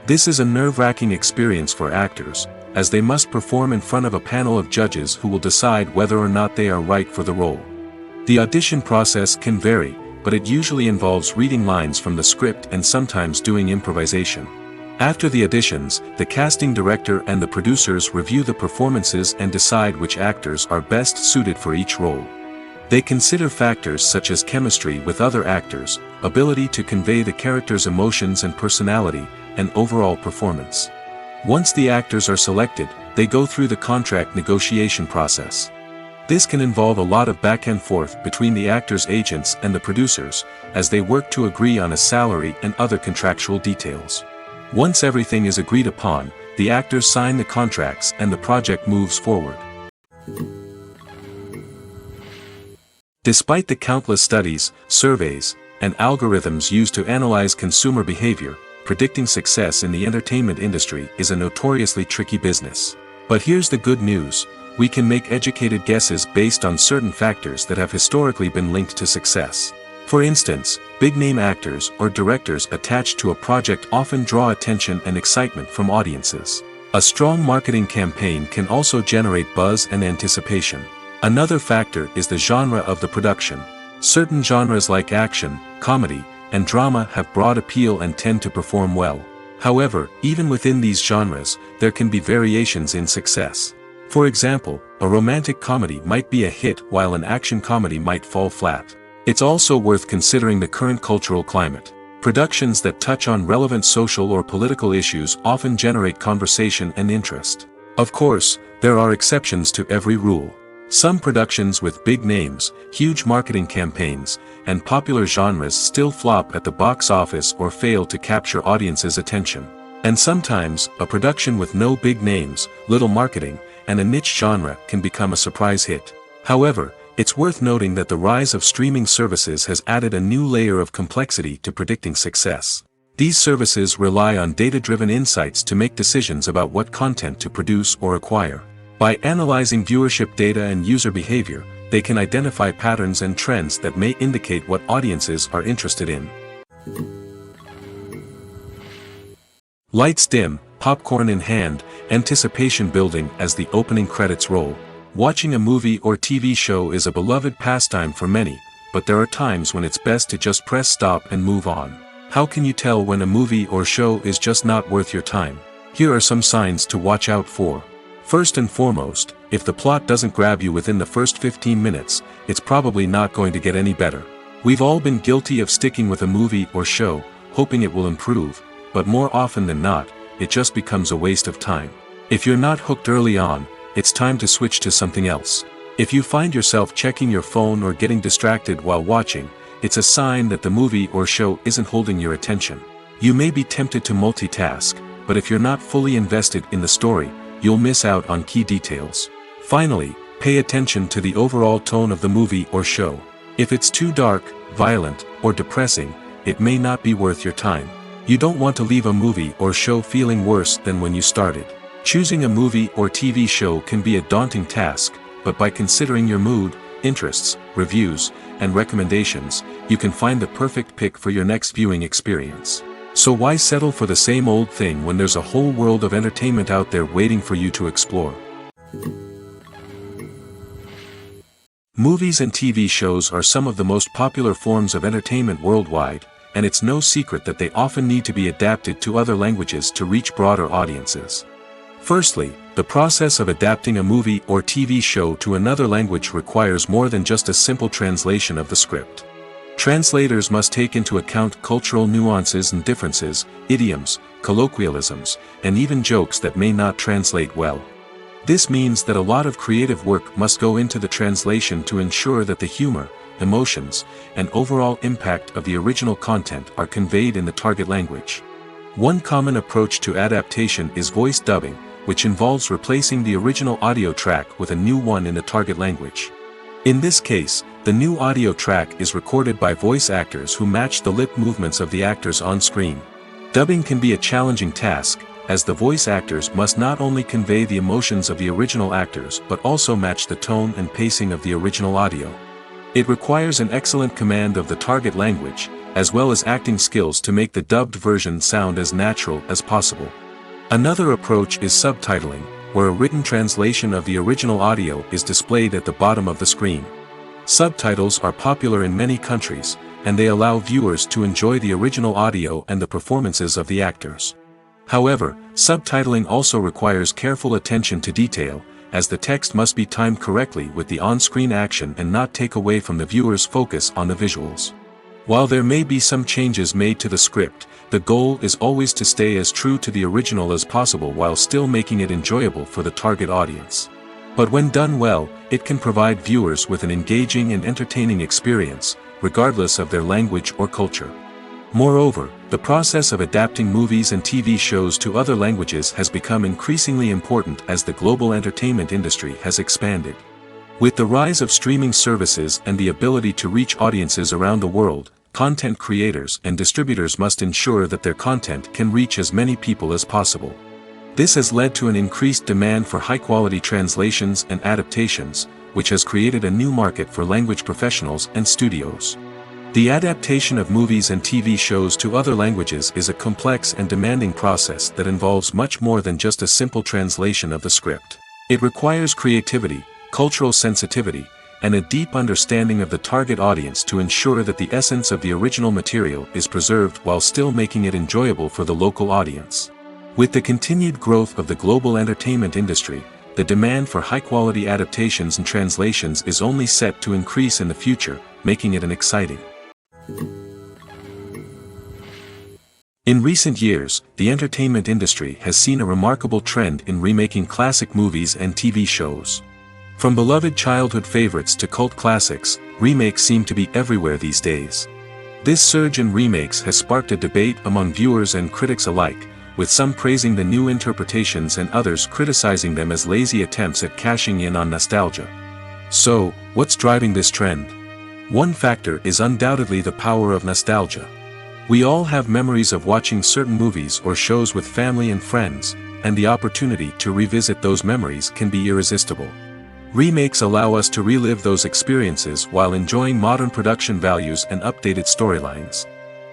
This is a nerve-wracking experience for actors, as they must perform in front of a panel of judges who will decide whether or not they are right for the role. The audition process can vary, but it usually involves reading lines from the script and sometimes doing improvisation. After the auditions, the casting director and the producers review the performances and decide which actors are best suited for each role. They consider factors such as chemistry with other actors, ability to convey the character's emotions and personality, and overall performance. Once the actors are selected, they go through the contract negotiation process. This can involve a lot of back and forth between the actors' agents and the producers, as they work to agree on a salary and other contractual details. Once everything is agreed upon, the actors sign the contracts and the project moves forward. Despite the countless studies, surveys, and algorithms used to analyze consumer behavior, predicting success in the entertainment industry is a notoriously tricky business. But here's the good news: we can make educated guesses based on certain factors that have historically been linked to success. For instance, big-name actors or directors attached to a project often draw attention and excitement from audiences. A strong marketing campaign can also generate buzz and anticipation. Another factor is the genre of the production. Certain genres like action, comedy, and drama have broad appeal and tend to perform well. However, even within these genres, there can be variations in success. For example, a romantic comedy might be a hit while an action comedy might fall flat. It's also worth considering the current cultural climate. Productions that touch on relevant social or political issues often generate conversation and interest. Of course, there are exceptions to every rule. Some productions with big names, huge marketing campaigns, and popular genres still flop at the box office or fail to capture audiences' attention. And sometimes, a production with no big names, little marketing, and a niche genre can become a surprise hit. However, it's worth noting that the rise of streaming services has added a new layer of complexity to predicting success. These services rely on data-driven insights to make decisions about what content to produce or acquire. By analyzing viewership data and user behavior, they can identify patterns and trends that may indicate what audiences are interested in. Lights dim, popcorn in hand, anticipation building as the opening credits roll. Watching a movie or TV show is a beloved pastime for many, but there are times when it's best to just press stop and move on. How can you tell when a movie or show is just not worth your time? Here are some signs to watch out for. First and foremost, if the plot doesn't grab you within the first 15 minutes, it's probably not going to get any better. We've all been guilty of sticking with a movie or show, hoping it will improve, but more often than not, it just becomes a waste of time. If you're not hooked early on, it's time to switch to something else. If you find yourself checking your phone or getting distracted while watching, it's a sign that the movie or show isn't holding your attention. You may be tempted to multitask, but if you're not fully invested in the story, you'll miss out on key details. Finally, pay attention to the overall tone of the movie or show. If it's too dark, violent, or depressing, it may not be worth your time. You don't want to leave a movie or show feeling worse than when you started. Choosing a movie or TV show can be a daunting task, but by considering your mood, interests, reviews, and recommendations, you can find the perfect pick for your next viewing experience. So why settle for the same old thing when there's a whole world of entertainment out there waiting for you to explore? Movies and TV shows are some of the most popular forms of entertainment worldwide, and it's no secret that they often need to be adapted to other languages to reach broader audiences. Firstly, the process of adapting a movie or TV show to another language requires more than just a simple translation of the script. Translators must take into account cultural nuances and differences, idioms, colloquialisms, and even jokes that may not translate well. This means that a lot of creative work must go into the translation to ensure that the humor, emotions, and overall impact of the original content are conveyed in the target language. One common approach to adaptation is voice dubbing, which involves replacing the original audio track with a new one in the target language. In this case, the new audio track is recorded by voice actors who match the lip movements of the actors on screen. Dubbing can be a challenging task, as the voice actors must not only convey the emotions of the original actors but also match the tone and pacing of the original audio. It requires an excellent command of the target language, as well as acting skills to make the dubbed version sound as natural as possible. Another approach is subtitling, where a written translation of the original audio is displayed at the bottom of the screen. Subtitles are popular in many countries, and they allow viewers to enjoy the original audio and the performances of the actors. However, subtitling also requires careful attention to detail, as the text must be timed correctly with the on-screen action and not take away from the viewer's focus on the visuals. While there may be some changes made to the script, the goal is always to stay as true to the original as possible while still making it enjoyable for the target audience. But when done well, it can provide viewers with an engaging and entertaining experience, regardless of their language or culture. Moreover, the process of adapting movies and TV shows to other languages has become increasingly important as the global entertainment industry has expanded. With the rise of streaming services and the ability to reach audiences around the world, content creators and distributors must ensure that their content can reach as many people as possible. This has led to an increased demand for high-quality translations and adaptations, which has created a new market for language professionals and studios. The adaptation of movies and TV shows to other languages is a complex and demanding process that involves much more than just a simple translation of the script. It requires creativity, cultural sensitivity, and a deep understanding of the target audience to ensure that the essence of the original material is preserved while still making it enjoyable for the local audience. With the continued growth of the global entertainment industry, the demand for high-quality adaptations and translations is only set to increase in the future, making it an exciting. In recent years, the entertainment industry has seen a remarkable trend in remaking classic movies and TV shows. From beloved childhood favorites to cult classics, remakes seem to be everywhere these days. This surge in remakes has sparked a debate among viewers and critics alike, with some praising the new interpretations and others criticizing them as lazy attempts at cashing in on nostalgia. So, what's driving this trend? One factor is undoubtedly the power of nostalgia. We all have memories of watching certain movies or shows with family and friends, and the opportunity to revisit those memories can be irresistible. Remakes allow us to relive those experiences while enjoying modern production values and updated storylines.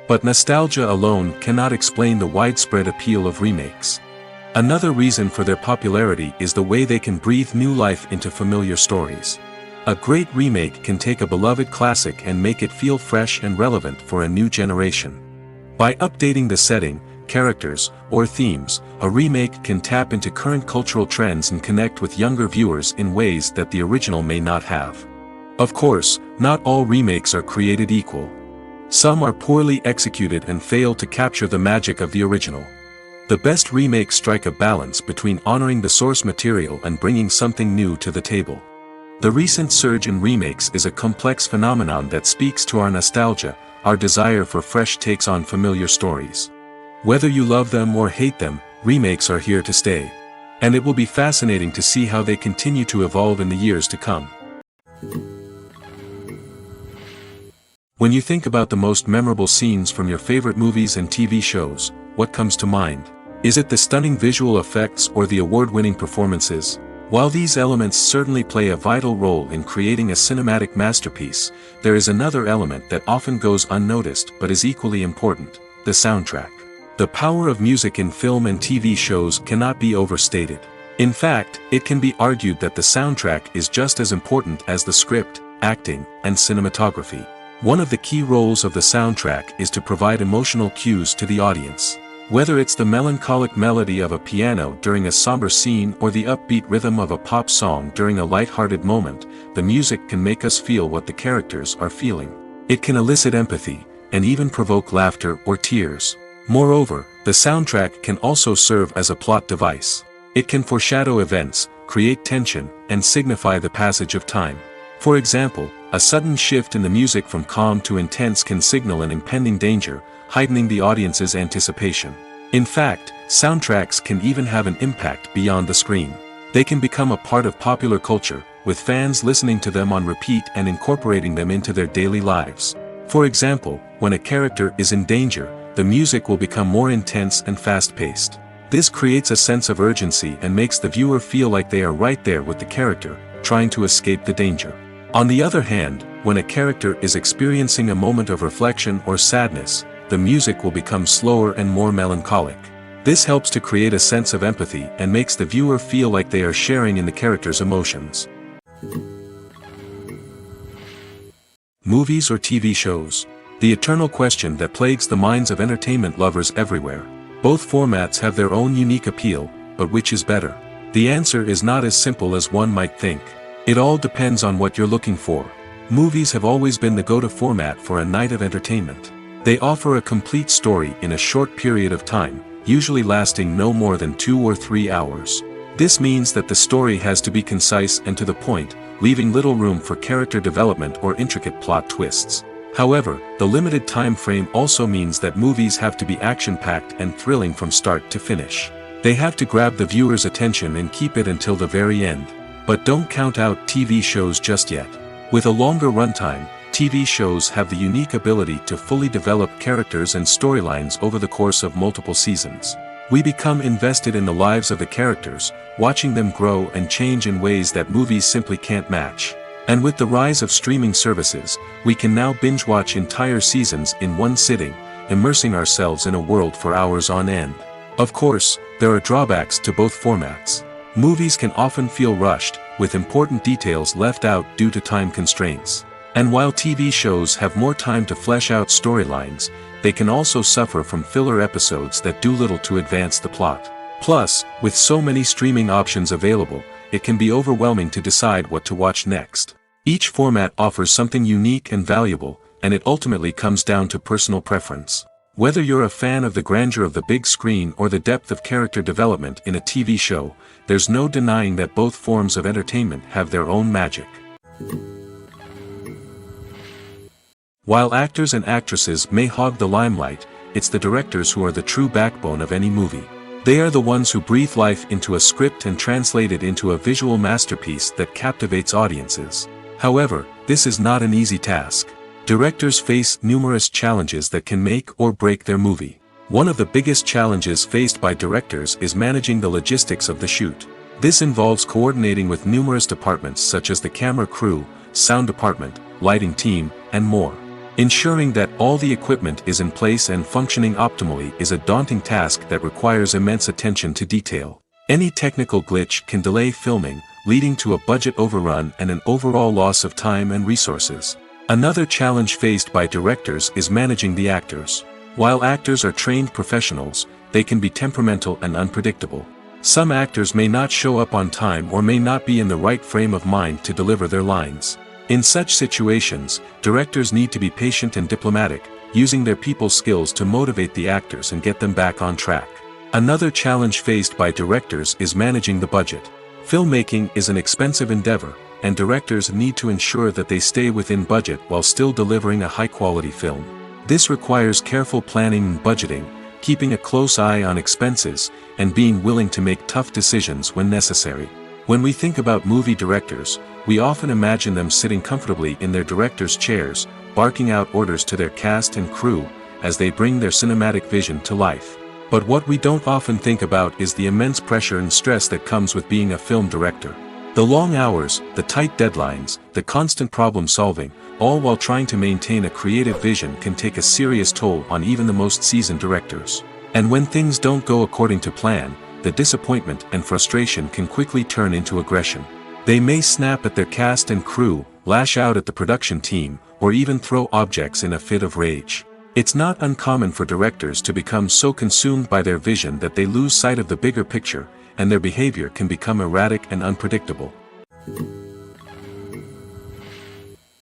But nostalgia alone cannot explain the widespread appeal of remakes. Another reason for their popularity is the way they can breathe new life into familiar stories. A great remake can take a beloved classic and make it feel fresh and relevant for a new generation. By updating the setting, characters, or themes, a remake can tap into current cultural trends and connect with younger viewers in ways that the original may not have. Of course, not all remakes are created equal. Some are poorly executed and fail to capture the magic of the original. The best remakes strike a balance between honoring the source material and bringing something new to the table. The recent surge in remakes is a complex phenomenon that speaks to our nostalgia, our desire for fresh takes on familiar stories. Whether you love them or hate them, remakes are here to stay. And it will be fascinating to see how they continue to evolve in the years to come. When you think about the most memorable scenes from your favorite movies and TV shows, what comes to mind? Is it the stunning visual effects or the award-winning performances? While these elements certainly play a vital role in creating a cinematic masterpiece, there is another element that often goes unnoticed but is equally important: the soundtrack. The power of music in film and TV shows cannot be overstated. In fact, it can be argued that the soundtrack is just as important as the script, acting, and cinematography. One of the key roles of the soundtrack is to provide emotional cues to the audience. Whether it's the melancholic melody of a piano during a somber scene or the upbeat rhythm of a pop song during a light-hearted moment, the music can make us feel what the characters are feeling. It can elicit empathy, and even provoke laughter or tears. Moreover, the soundtrack can also serve as a plot device. It can foreshadow events, create tension, and signify the passage of time. For example, a sudden shift in the music from calm to intense can signal an impending danger, heightening the audience's anticipation. In fact, soundtracks can even have an impact beyond the screen. They can become a part of popular culture, with fans listening to them on repeat and incorporating them into their daily lives. For example, when a character is in danger, the music will become more intense and fast-paced. This creates a sense of urgency and makes the viewer feel like they are right there with the character, trying to escape the danger. On the other hand, when a character is experiencing a moment of reflection or sadness, the music will become slower and more melancholic. This helps to create a sense of empathy and makes the viewer feel like they are sharing in the character's emotions. Movies or TV shows? The eternal question that plagues the minds of entertainment lovers everywhere. Both formats have their own unique appeal, but which is better? The answer is not as simple as one might think. It all depends on what you're looking for. Movies have always been the go-to format for a night of entertainment. They offer a complete story in a short period of time, usually lasting no more than 2 or 3 hours. This means that the story has to be concise and to the point, leaving little room for character development or intricate plot twists. However, the limited time frame also means that movies have to be action-packed and thrilling from start to finish. They have to grab the viewer's attention and keep it until the very end. But don't count out TV shows just yet. With a longer runtime, TV shows have the unique ability to fully develop characters and storylines over the course of multiple seasons. We become invested in the lives of the characters, watching them grow and change in ways that movies simply can't match. And with the rise of streaming services, we can now binge-watch entire seasons in one sitting, immersing ourselves in a world for hours on end. Of course, there are drawbacks to both formats. Movies can often feel rushed, with important details left out due to time constraints. And while TV shows have more time to flesh out storylines, they can also suffer from filler episodes that do little to advance the plot. Plus, with so many streaming options available, it can be overwhelming to decide what to watch next. Each format offers something unique and valuable, and it ultimately comes down to personal preference. Whether you're a fan of the grandeur of the big screen or the depth of character development in a TV show, there's no denying that both forms of entertainment have their own magic. While actors and actresses may hog the limelight, it's the directors who are the true backbone of any movie. They are the ones who breathe life into a script and translate it into a visual masterpiece that captivates audiences. However, this is not an easy task. Directors face numerous challenges that can make or break their movie. One of the biggest challenges faced by directors is managing the logistics of the shoot. This involves coordinating with numerous departments such as the camera crew, sound department, lighting team, and more. Ensuring that all the equipment is in place and functioning optimally is a daunting task that requires immense attention to detail. Any technical glitch can delay filming, leading to a budget overrun and an overall loss of time and resources. Another challenge faced by directors is managing the actors. While actors are trained professionals, they can be temperamental and unpredictable. Some actors may not show up on time or may not be in the right frame of mind to deliver their lines. In such situations, directors need to be patient and diplomatic, using their people skills to motivate the actors and get them back on track. Another challenge faced by directors is managing the budget. Filmmaking is an expensive endeavor, and directors need to ensure that they stay within budget while still delivering a high-quality film. This requires careful planning and budgeting, keeping a close eye on expenses, and being willing to make tough decisions when necessary. When we think about movie directors, we often imagine them sitting comfortably in their director's chairs, barking out orders to their cast and crew, as they bring their cinematic vision to life. But what we don't often think about is the immense pressure and stress that comes with being a film director. The long hours, the tight deadlines, the constant problem solving, all while trying to maintain a creative vision can take a serious toll on even the most seasoned directors. And when things don't go according to plan, the disappointment and frustration can quickly turn into aggression. They may snap at their cast and crew, lash out at the production team, or even throw objects in a fit of rage. It's not uncommon for directors to become so consumed by their vision that they lose sight of the bigger picture, and their behavior can become erratic and unpredictable.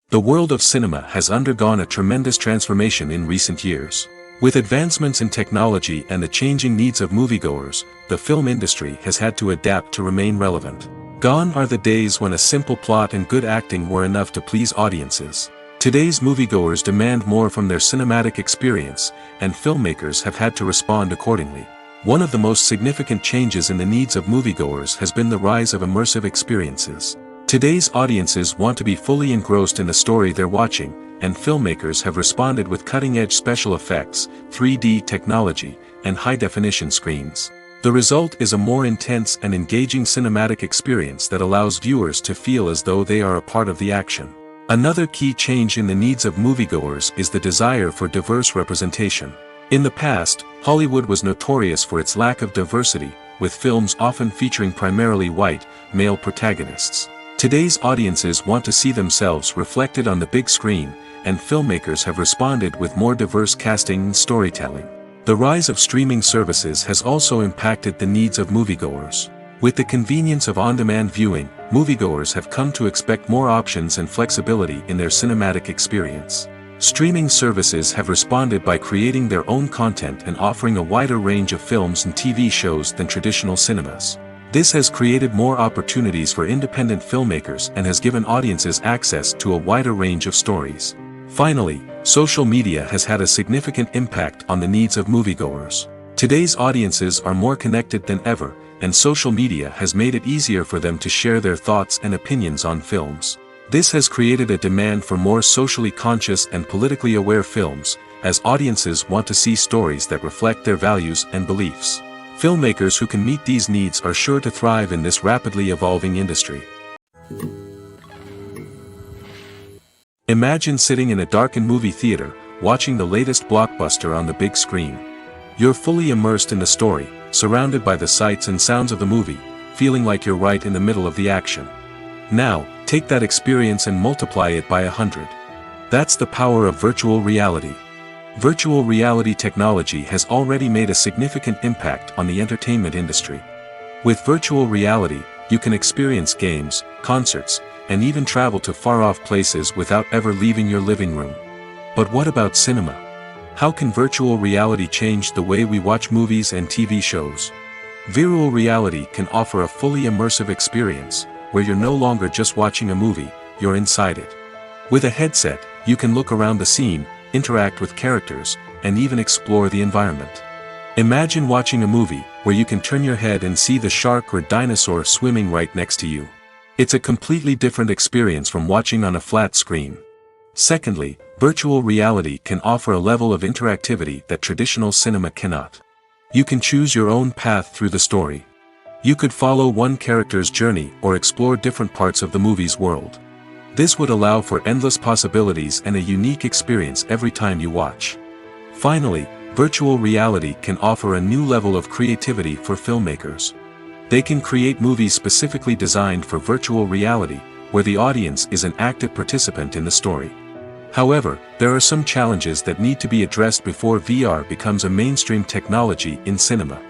The world of cinema has undergone a tremendous transformation in recent years. With advancements in technology and the changing needs of moviegoers, the film industry has had to adapt to remain relevant. Gone are the days when a simple plot and good acting were enough to please audiences. Today's moviegoers demand more from their cinematic experience, and filmmakers have had to respond accordingly. One of the most significant changes in the needs of moviegoers has been the rise of immersive experiences. Today's audiences want to be fully engrossed in the story they're watching, and filmmakers have responded with cutting-edge special effects, 3D technology, and high-definition screens. The result is a more intense and engaging cinematic experience that allows viewers to feel as though they are a part of the action. Another key change in the needs of moviegoers is the desire for diverse representation. In the past, Hollywood was notorious for its lack of diversity, with films often featuring primarily white, male protagonists. Today's audiences want to see themselves reflected on the big screen, and filmmakers have responded with more diverse casting and storytelling. The rise of streaming services has also impacted the needs of moviegoers. With the convenience of on-demand viewing, moviegoers have come to expect more options and flexibility in their cinematic experience. Streaming services have responded by creating their own content and offering a wider range of films and TV shows than traditional cinemas. This has created more opportunities for independent filmmakers and has given audiences access to a wider range of stories. Finally, social media has had a significant impact on the needs of moviegoers. Today's audiences are more connected than ever, and social media has made it easier for them to share their thoughts and opinions on films. This has created a demand for more socially conscious and politically aware films, as audiences want to see stories that reflect their values and beliefs. Filmmakers who can meet these needs are sure to thrive in this rapidly evolving industry. Imagine sitting in a darkened movie theater, watching the latest blockbuster on the big screen. You're fully immersed in the story, surrounded by the sights and sounds of the movie, feeling like you're right in the middle of the action. Now, take that experience and multiply it by 100. That's the power of virtual reality. Virtual reality technology has already made a significant impact on the entertainment industry. With virtual reality, you can experience games, concerts, and even travel to far-off places without ever leaving your living room. But what about cinema? How can virtual reality change the way we watch movies and TV shows? Virtual reality can offer a fully immersive experience, where you're no longer just watching a movie, you're inside it. With a headset, you can look around the scene, interact with characters, and even explore the environment. Imagine watching a movie where you can turn your head and see the shark or dinosaur swimming right next to you. It's a completely different experience from watching on a flat screen. Secondly, virtual reality can offer a level of interactivity that traditional cinema cannot. You can choose your own path through the story. You could follow one character's journey or explore different parts of the movie's world. This would allow for endless possibilities and a unique experience every time you watch. Finally, virtual reality can offer a new level of creativity for filmmakers. They can create movies specifically designed for virtual reality, where the audience is an active participant in the story. However, there are some challenges that need to be addressed before VR becomes a mainstream technology in cinema.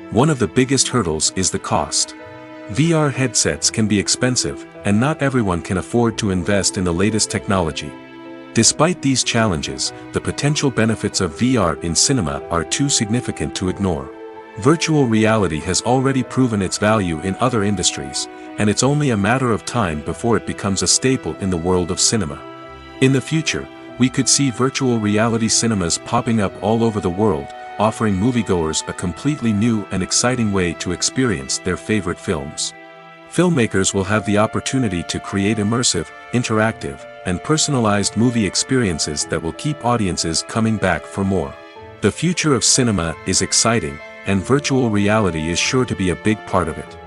One of the biggest hurdles is the cost. VR headsets can be expensive, and not everyone can afford to invest in the latest technology. Despite these challenges, the potential benefits of VR in cinema are too significant to ignore. Virtual reality has already proven its value in other industries, and it's only a matter of time before it becomes a staple in the world of cinema. In the future, we could see virtual reality cinemas popping up all over the world, offering moviegoers a completely new and exciting way to experience their favorite films. Filmmakers will have the opportunity to create immersive, interactive, and personalized movie experiences that will keep audiences coming back for more. The future of cinema is exciting, and virtual reality is sure to be a big part of it.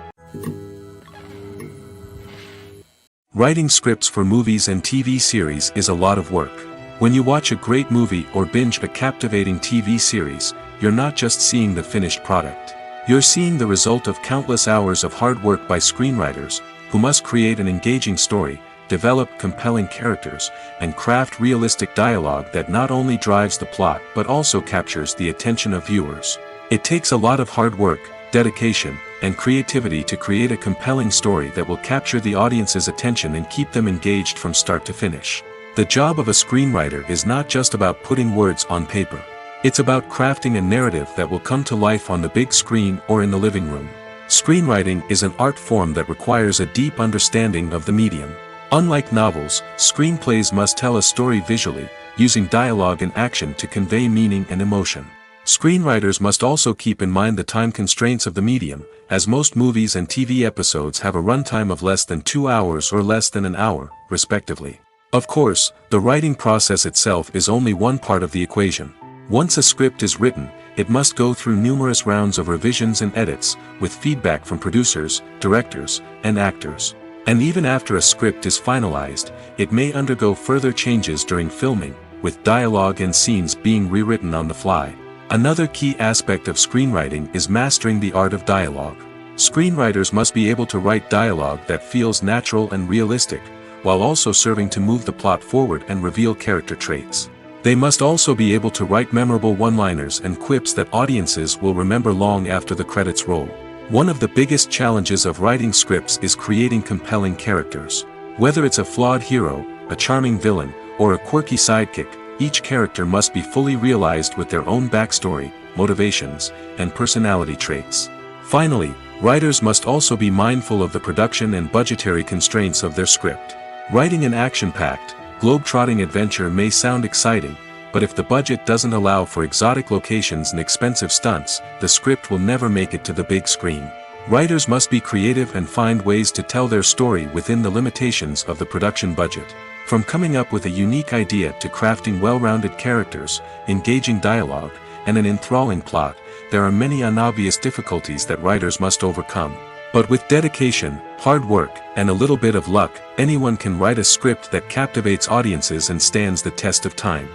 Writing scripts for movies and TV series is a lot of work. When you watch a great movie or binge a captivating TV series, you're not just seeing the finished product. You're seeing the result of countless hours of hard work by screenwriters, who must create an engaging story, develop compelling characters, and craft realistic dialogue that not only drives the plot but also captures the attention of viewers. It takes a lot of hard work, dedication, and creativity to create a compelling story that will capture the audience's attention and keep them engaged from start to finish. The job of a screenwriter is not just about putting words on paper. It's about crafting a narrative that will come to life on the big screen or in the living room. Screenwriting is an art form that requires a deep understanding of the medium. Unlike novels, screenplays must tell a story visually, using dialogue and action to convey meaning and emotion. Screenwriters must also keep in mind the time constraints of the medium, as most movies and TV episodes have a runtime of less than 2 hours or less than an hour, respectively. Of course, the writing process itself is only one part of the equation. Once a script is written, it must go through numerous rounds of revisions and edits, with feedback from producers, directors, and actors. And even after a script is finalized, it may undergo further changes during filming, with dialogue and scenes being rewritten on the fly. Another key aspect of screenwriting is mastering the art of dialogue. Screenwriters must be able to write dialogue that feels natural and realistic, while also serving to move the plot forward and reveal character traits. They must also be able to write memorable one-liners and quips that audiences will remember long after the credits roll. One of the biggest challenges of writing scripts is creating compelling characters. Whether it's a flawed hero, a charming villain, or a quirky sidekick, each character must be fully realized with their own backstory, motivations, and personality traits. Finally, writers must also be mindful of the production and budgetary constraints of their script. Writing an action-packed, globe-trotting adventure may sound exciting, but if the budget doesn't allow for exotic locations and expensive stunts, the script will never make it to the big screen. Writers must be creative and find ways to tell their story within the limitations of the production budget. From coming up with a unique idea to crafting well-rounded characters, engaging dialogue, and an enthralling plot, there are many unobvious difficulties that writers must overcome. But with dedication, hard work, and a little bit of luck, anyone can write a script that captivates audiences and stands the test of time.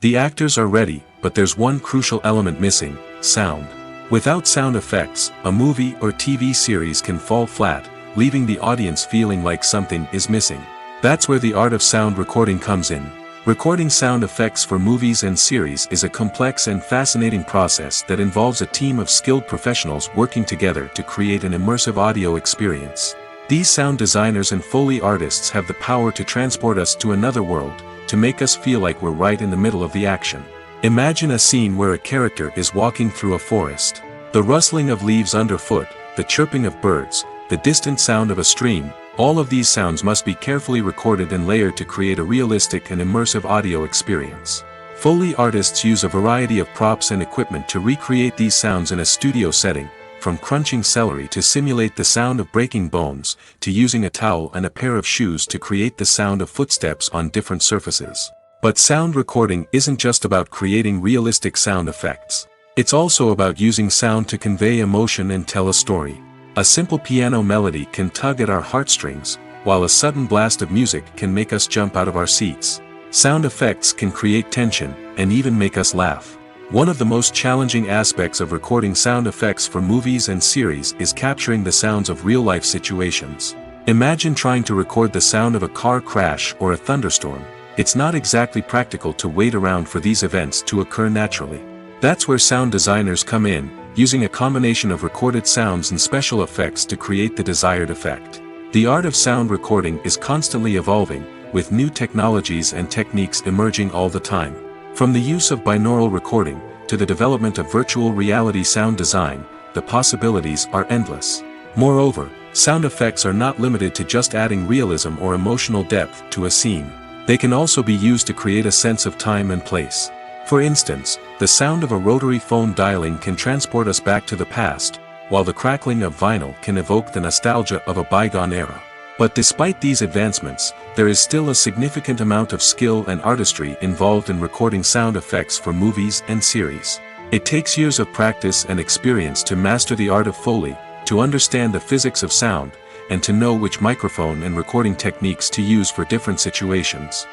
The actors are ready, but there's one crucial element missing: sound. Without sound effects, a movie or TV series can fall flat, leaving the audience feeling like something is missing. That's where the art of sound recording comes in. Recording sound effects for movies and series is a complex and fascinating process that involves a team of skilled professionals working together to create an immersive audio experience. These sound designers and Foley artists have the power to transport us to another world, to make us feel like we're right in the middle of the action. Imagine a scene where a character is walking through a forest. The rustling of leaves underfoot, the chirping of birds, the distant sound of a stream, all of these sounds must be carefully recorded and layered to create a realistic and immersive audio experience. Foley artists use a variety of props and equipment to recreate these sounds in a studio setting, from crunching celery to simulate the sound of breaking bones, to using a towel and a pair of shoes to create the sound of footsteps on different surfaces. But sound recording isn't just about creating realistic sound effects. It's also about using sound to convey emotion and tell a story. A simple piano melody can tug at our heartstrings, while a sudden blast of music can make us jump out of our seats. Sound effects can create tension, and even make us laugh. One of the most challenging aspects of recording sound effects for movies and series is capturing the sounds of real-life situations. Imagine trying to record the sound of a car crash or a thunderstorm. It's not exactly practical to wait around for these events to occur naturally. That's where sound designers come in, using a combination of recorded sounds and special effects to create the desired effect. The art of sound recording is constantly evolving, with new technologies and techniques emerging all the time. From the use of binaural recording, to the development of virtual reality sound design, the possibilities are endless. Moreover, sound effects are not limited to just adding realism or emotional depth to a scene. They can also be used to create a sense of time and place. For instance, the sound of a rotary phone dialing can transport us back to the past, while the crackling of vinyl can evoke the nostalgia of a bygone era. But despite these advancements, there is still a significant amount of skill and artistry involved in recording sound effects for movies and series. It takes years of practice and experience to master the art of Foley, to understand the physics of sound, and to know which microphone and recording techniques to use for different situations.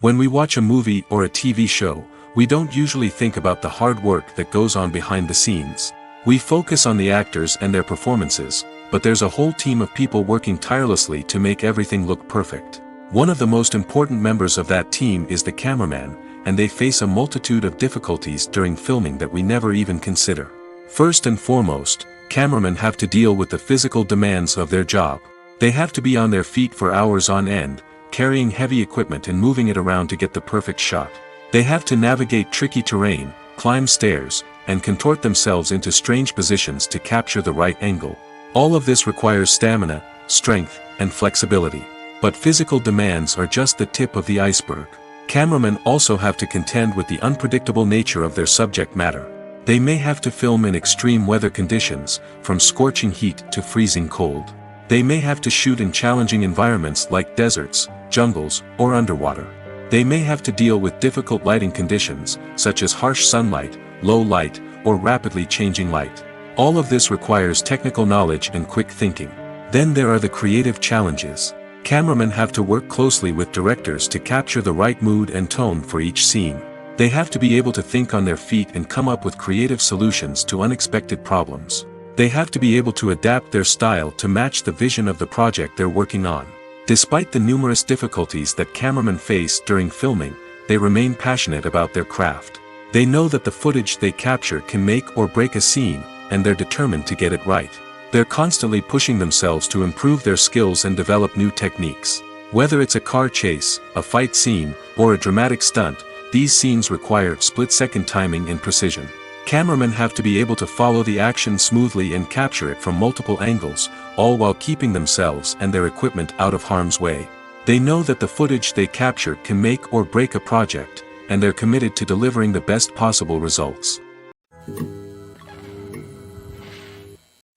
When we watch a movie or a TV show, we don't usually think about the hard work that goes on behind the scenes. We focus on the actors and their performances, but there's a whole team of people working tirelessly to make everything look perfect. One of the most important members of that team is the cameraman, and they face a multitude of difficulties during filming that we never even consider. First and foremost, cameramen have to deal with the physical demands of their job. They have to be on their feet for hours on end, carrying heavy equipment and moving it around to get the perfect shot. They have to navigate tricky terrain, climb stairs, and contort themselves into strange positions to capture the right angle. All of this requires stamina, strength, and flexibility. But physical demands are just the tip of the iceberg. Cameramen also have to contend with the unpredictable nature of their subject matter. They may have to film in extreme weather conditions, from scorching heat to freezing cold. They may have to shoot in challenging environments like deserts, jungles, or underwater. They may have to deal with difficult lighting conditions, such as harsh sunlight, low light, or rapidly changing light. All of this requires technical knowledge and quick thinking. Then there are the creative challenges. Cameramen have to work closely with directors to capture the right mood and tone for each scene. They have to be able to think on their feet and come up with creative solutions to unexpected problems. They have to be able to adapt their style to match the vision of the project they're working on. Despite the numerous difficulties that cameramen face during filming, they remain passionate about their craft. They know that the footage they capture can make or break a scene, and they're determined to get it right. They're constantly pushing themselves to improve their skills and develop new techniques. Whether it's a car chase, a fight scene, or a dramatic stunt, these scenes require split-second timing and precision. Cameramen have to be able to follow the action smoothly and capture it from multiple angles, all while keeping themselves and their equipment out of harm's way. They know that the footage they capture can make or break a project, and they're committed to delivering the best possible results.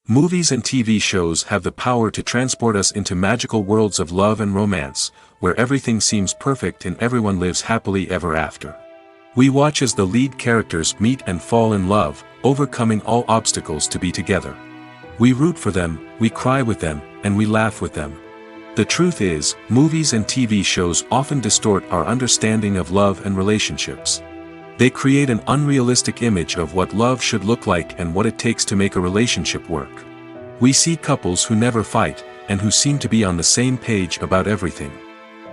Movies and TV shows have the power to transport us into magical worlds of love and romance, where everything seems perfect and everyone lives happily ever after. We watch as the lead characters meet and fall in love, overcoming all obstacles to be together. We root for them, we cry with them, and we laugh with them. The truth is, movies and TV shows often distort our understanding of love and relationships. They create an unrealistic image of what love should look like and what it takes to make a relationship work. We see couples who never fight, and who seem to be on the same page about everything.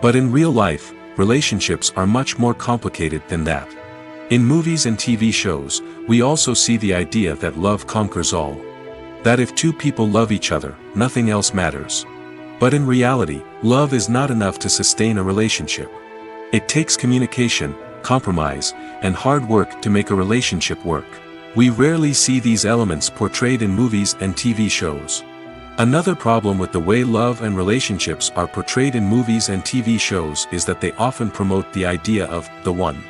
But in real life, relationships are much more complicated than that. In movies and TV shows, we also see the idea that love conquers all. That if two people love each other, nothing else matters. But in reality, love is not enough to sustain a relationship. It takes communication, compromise, and hard work to make a relationship work. We rarely see these elements portrayed in movies and TV shows. Another problem with the way love and relationships are portrayed in movies and TV shows is that they often promote the idea of the one.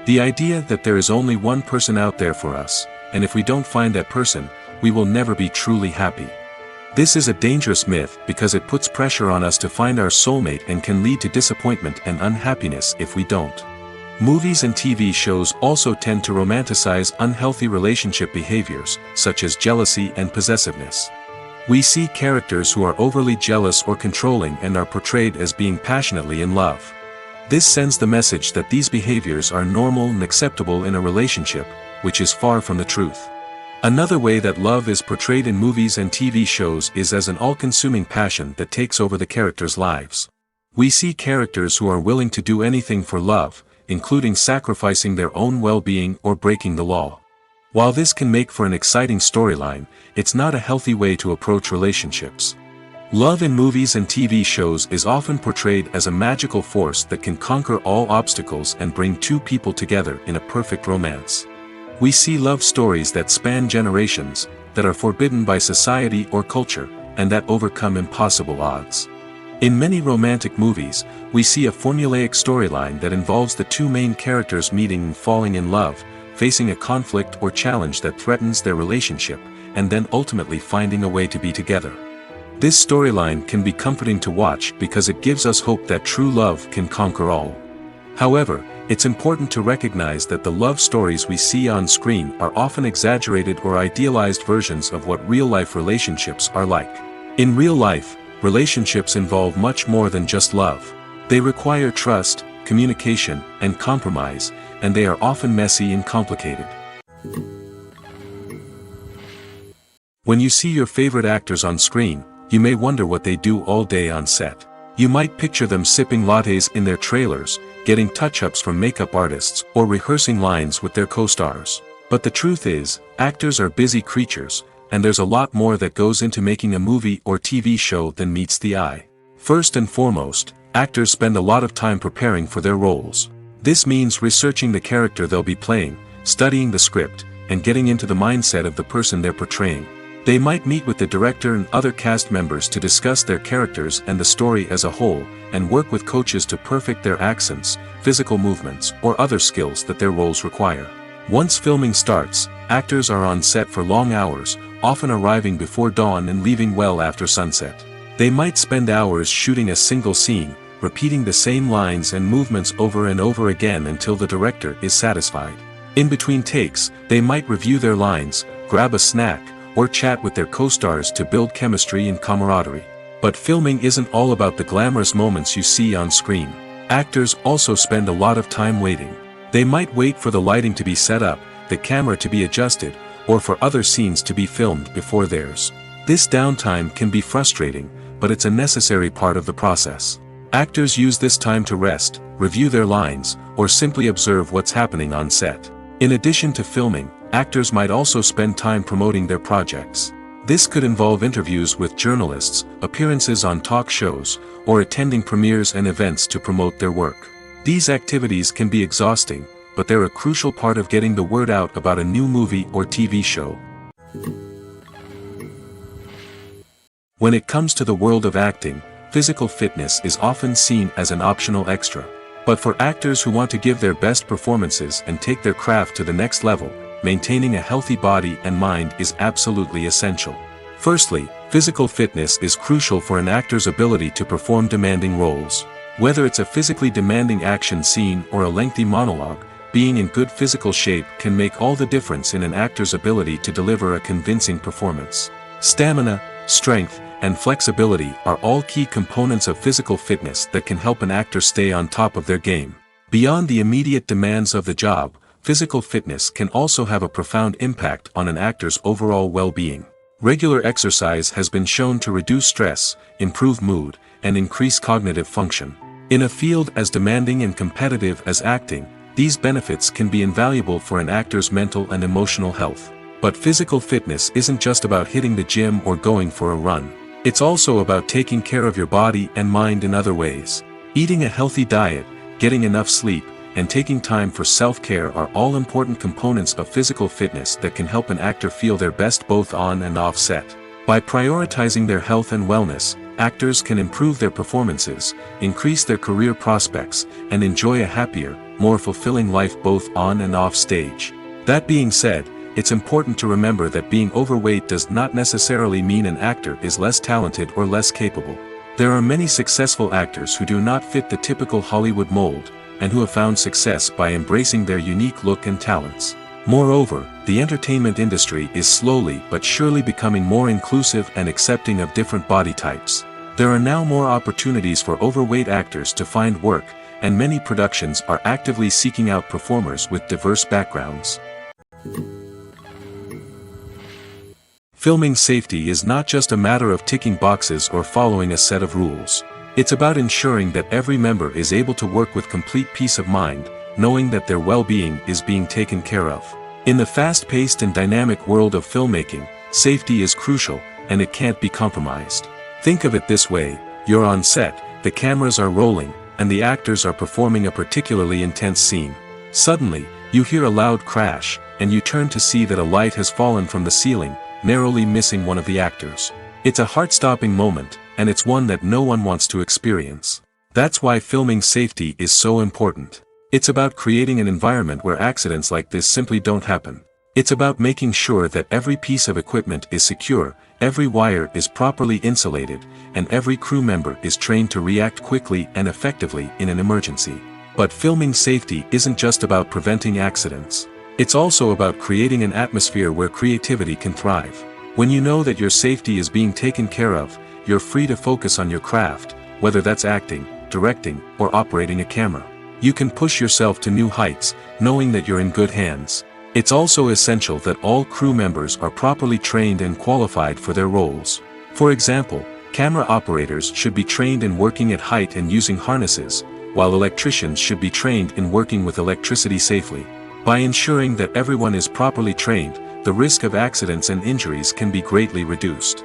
The idea that there is only one person out there for us, and if we don't find that person, we will never be truly happy. This is a dangerous myth because it puts pressure on us to find our soulmate and can lead to disappointment and unhappiness if we don't. Movies and TV shows also tend to romanticize unhealthy relationship behaviors, such as jealousy and possessiveness. We see characters who are overly jealous or controlling and are portrayed as being passionately in love. This sends the message that these behaviors are normal and acceptable in a relationship, which is far from the truth. Another way that love is portrayed in movies and TV shows is as an all-consuming passion that takes over the characters' lives. We see characters who are willing to do anything for love, including sacrificing their own well-being or breaking the law. While this can make for an exciting storyline, it's not a healthy way to approach relationships. Love in movies and TV shows is often portrayed as a magical force that can conquer all obstacles and bring two people together in a perfect romance. We see love stories that span generations, that are forbidden by society or culture, and that overcome impossible odds. In many romantic movies, we see a formulaic storyline that involves the two main characters meeting and falling in love, facing a conflict or challenge that threatens their relationship, and then ultimately finding a way to be together. This storyline can be comforting to watch because it gives us hope that true love can conquer all. However, it's important to recognize that the love stories we see on screen are often exaggerated or idealized versions of what real-life relationships are like. In real life, relationships involve much more than just love. They require trust, communication, and compromise, and they are often messy and complicated. When you see your favorite actors on screen, you may wonder what they do all day on set. You might picture them sipping lattes in their trailers, getting touch-ups from makeup artists, or rehearsing lines with their co-stars. But the truth is, actors are busy creatures, and there's a lot more that goes into making a movie or TV show than meets the eye. First and foremost, actors spend a lot of time preparing for their roles. This means researching the character they'll be playing, studying the script, and getting into the mindset of the person they're portraying. They might meet with the director and other cast members to discuss their characters and the story as a whole, and work with coaches to perfect their accents, physical movements, or other skills that their roles require. Once filming starts, actors are on set for long hours, often arriving before dawn and leaving well after sunset. They might spend hours shooting a single scene, repeating the same lines and movements over and over again until the director is satisfied. In between takes, they might review their lines, grab a snack, or chat with their co-stars to build chemistry and camaraderie. But filming isn't all about the glamorous moments you see on screen. Actors also spend a lot of time waiting. They might wait for the lighting to be set up, the camera to be adjusted, or for other scenes to be filmed before theirs. This downtime can be frustrating, but it's a necessary part of the process. Actors use this time to rest, review their lines, or simply observe what's happening on set. In addition to filming, actors might also spend time promoting their projects. This could involve interviews with journalists, appearances on talk shows, or attending premieres and events to promote their work. These activities can be exhausting, but they're a crucial part of getting the word out about a new movie or TV show. When it comes to the world of acting, physical fitness is often seen as an optional extra. But for actors who want to give their best performances and take their craft to the next level, maintaining a healthy body and mind is absolutely essential. Firstly, physical fitness is crucial for an actor's ability to perform demanding roles. Whether it's a physically demanding action scene or a lengthy monologue, being in good physical shape can make all the difference in an actor's ability to deliver a convincing performance. Stamina, strength, and flexibility are all key components of physical fitness that can help an actor stay on top of their game. Beyond the immediate demands of the job, physical fitness can also have a profound impact on an actor's overall well-being. Regular exercise has been shown to reduce stress, improve mood, and increase cognitive function. In a field as demanding and competitive as acting, these benefits can be invaluable for an actor's mental and emotional health. But physical fitness isn't just about hitting the gym or going for a run. It's also about taking care of your body and mind in other ways. Eating a healthy diet, getting enough sleep, and taking time for self-care are all important components of physical fitness that can help an actor feel their best both on and off set. By prioritizing their health and wellness, actors can improve their performances, increase their career prospects, and enjoy a happier, more fulfilling life both on and off stage. That being said, it's important to remember that being overweight does not necessarily mean an actor is less talented or less capable. There are many successful actors who do not fit the typical Hollywood mold, and who have found success by embracing their unique look and talents. Moreover, the entertainment industry is slowly but surely becoming more inclusive and accepting of different body types. There are now more opportunities for overweight actors to find work, and many productions are actively seeking out performers with diverse backgrounds. Filming safety is not just a matter of ticking boxes or following a set of rules. It's about ensuring that every member is able to work with complete peace of mind, knowing that their well-being is being taken care of. In the fast-paced and dynamic world of filmmaking, safety is crucial, and it can't be compromised. Think of it this way: you're on set, the cameras are rolling, and the actors are performing a particularly intense scene. Suddenly, you hear a loud crash, and you turn to see that a light has fallen from the ceiling, narrowly missing one of the actors. It's a heart-stopping moment, and it's one that no one wants to experience. That's why filming safety is so important. It's about creating an environment where accidents like this simply don't happen. It's about making sure that every piece of equipment is secure, every wire is properly insulated, and every crew member is trained to react quickly and effectively in an emergency. But filming safety isn't just about preventing accidents. It's also about creating an atmosphere where creativity can thrive. When you know that your safety is being taken care of, you're free to focus on your craft, whether that's acting, directing, or operating a camera. You can push yourself to new heights, knowing that you're in good hands. It's also essential that all crew members are properly trained and qualified for their roles. For example, camera operators should be trained in working at height and using harnesses, while electricians should be trained in working with electricity safely. By ensuring that everyone is properly trained, the risk of accidents and injuries can be greatly reduced.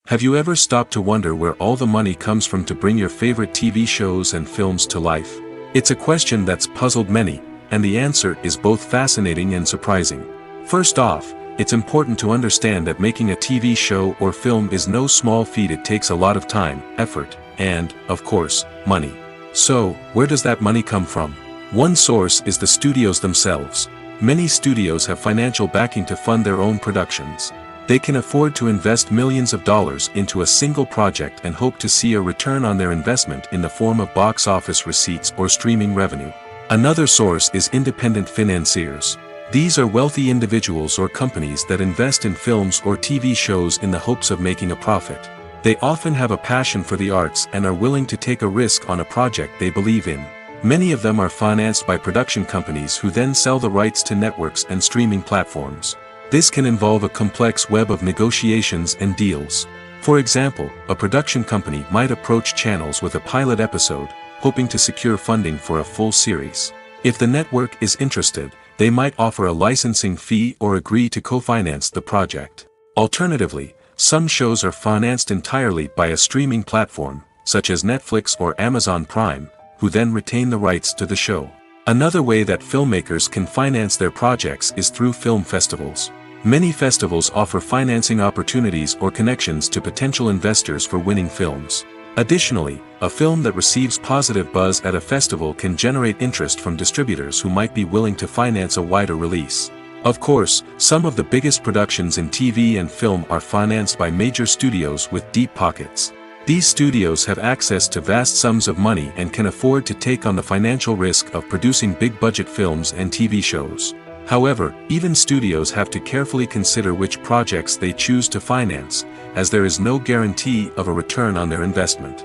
Have you ever stopped to wonder where all the money comes from to bring your favorite TV shows and films to life? It's a question that's puzzled many, and the answer is both fascinating and surprising. First off, it's important to understand that making a TV show or film is no small feat. It takes a lot of time, effort, and, of course, money. So, where does that money come from? One source is the studios themselves. Many studios have financial backing to fund their own productions. They can afford to invest millions of dollars into a single project and hope to see a return on their investment in the form of box office receipts or streaming revenue. Another source is independent financiers. These are wealthy individuals or companies that invest in films or TV shows in the hopes of making a profit. They often have a passion for the arts and are willing to take a risk on a project they believe in. Many of them are financed by production companies who then sell the rights to networks and streaming platforms. This can involve a complex web of negotiations and deals. For example, a production company might approach channels with a pilot episode, hoping to secure funding for a full series. If the network is interested, they might offer a licensing fee or agree to co-finance the project. Alternatively, some shows are financed entirely by a streaming platform, such as Netflix or Amazon Prime, who then retain the rights to the show. Another way that filmmakers can finance their projects is through film festivals. Many festivals offer financing opportunities or connections to potential investors for winning films. Additionally, a film that receives positive buzz at a festival can generate interest from distributors who might be willing to finance a wider release. Of course, some of the biggest productions in TV and film are financed by major studios with deep pockets. These studios have access to vast sums of money and can afford to take on the financial risk of producing big-budget films and TV shows. However, even studios have to carefully consider which projects they choose to finance, as there is no guarantee of a return on their investment.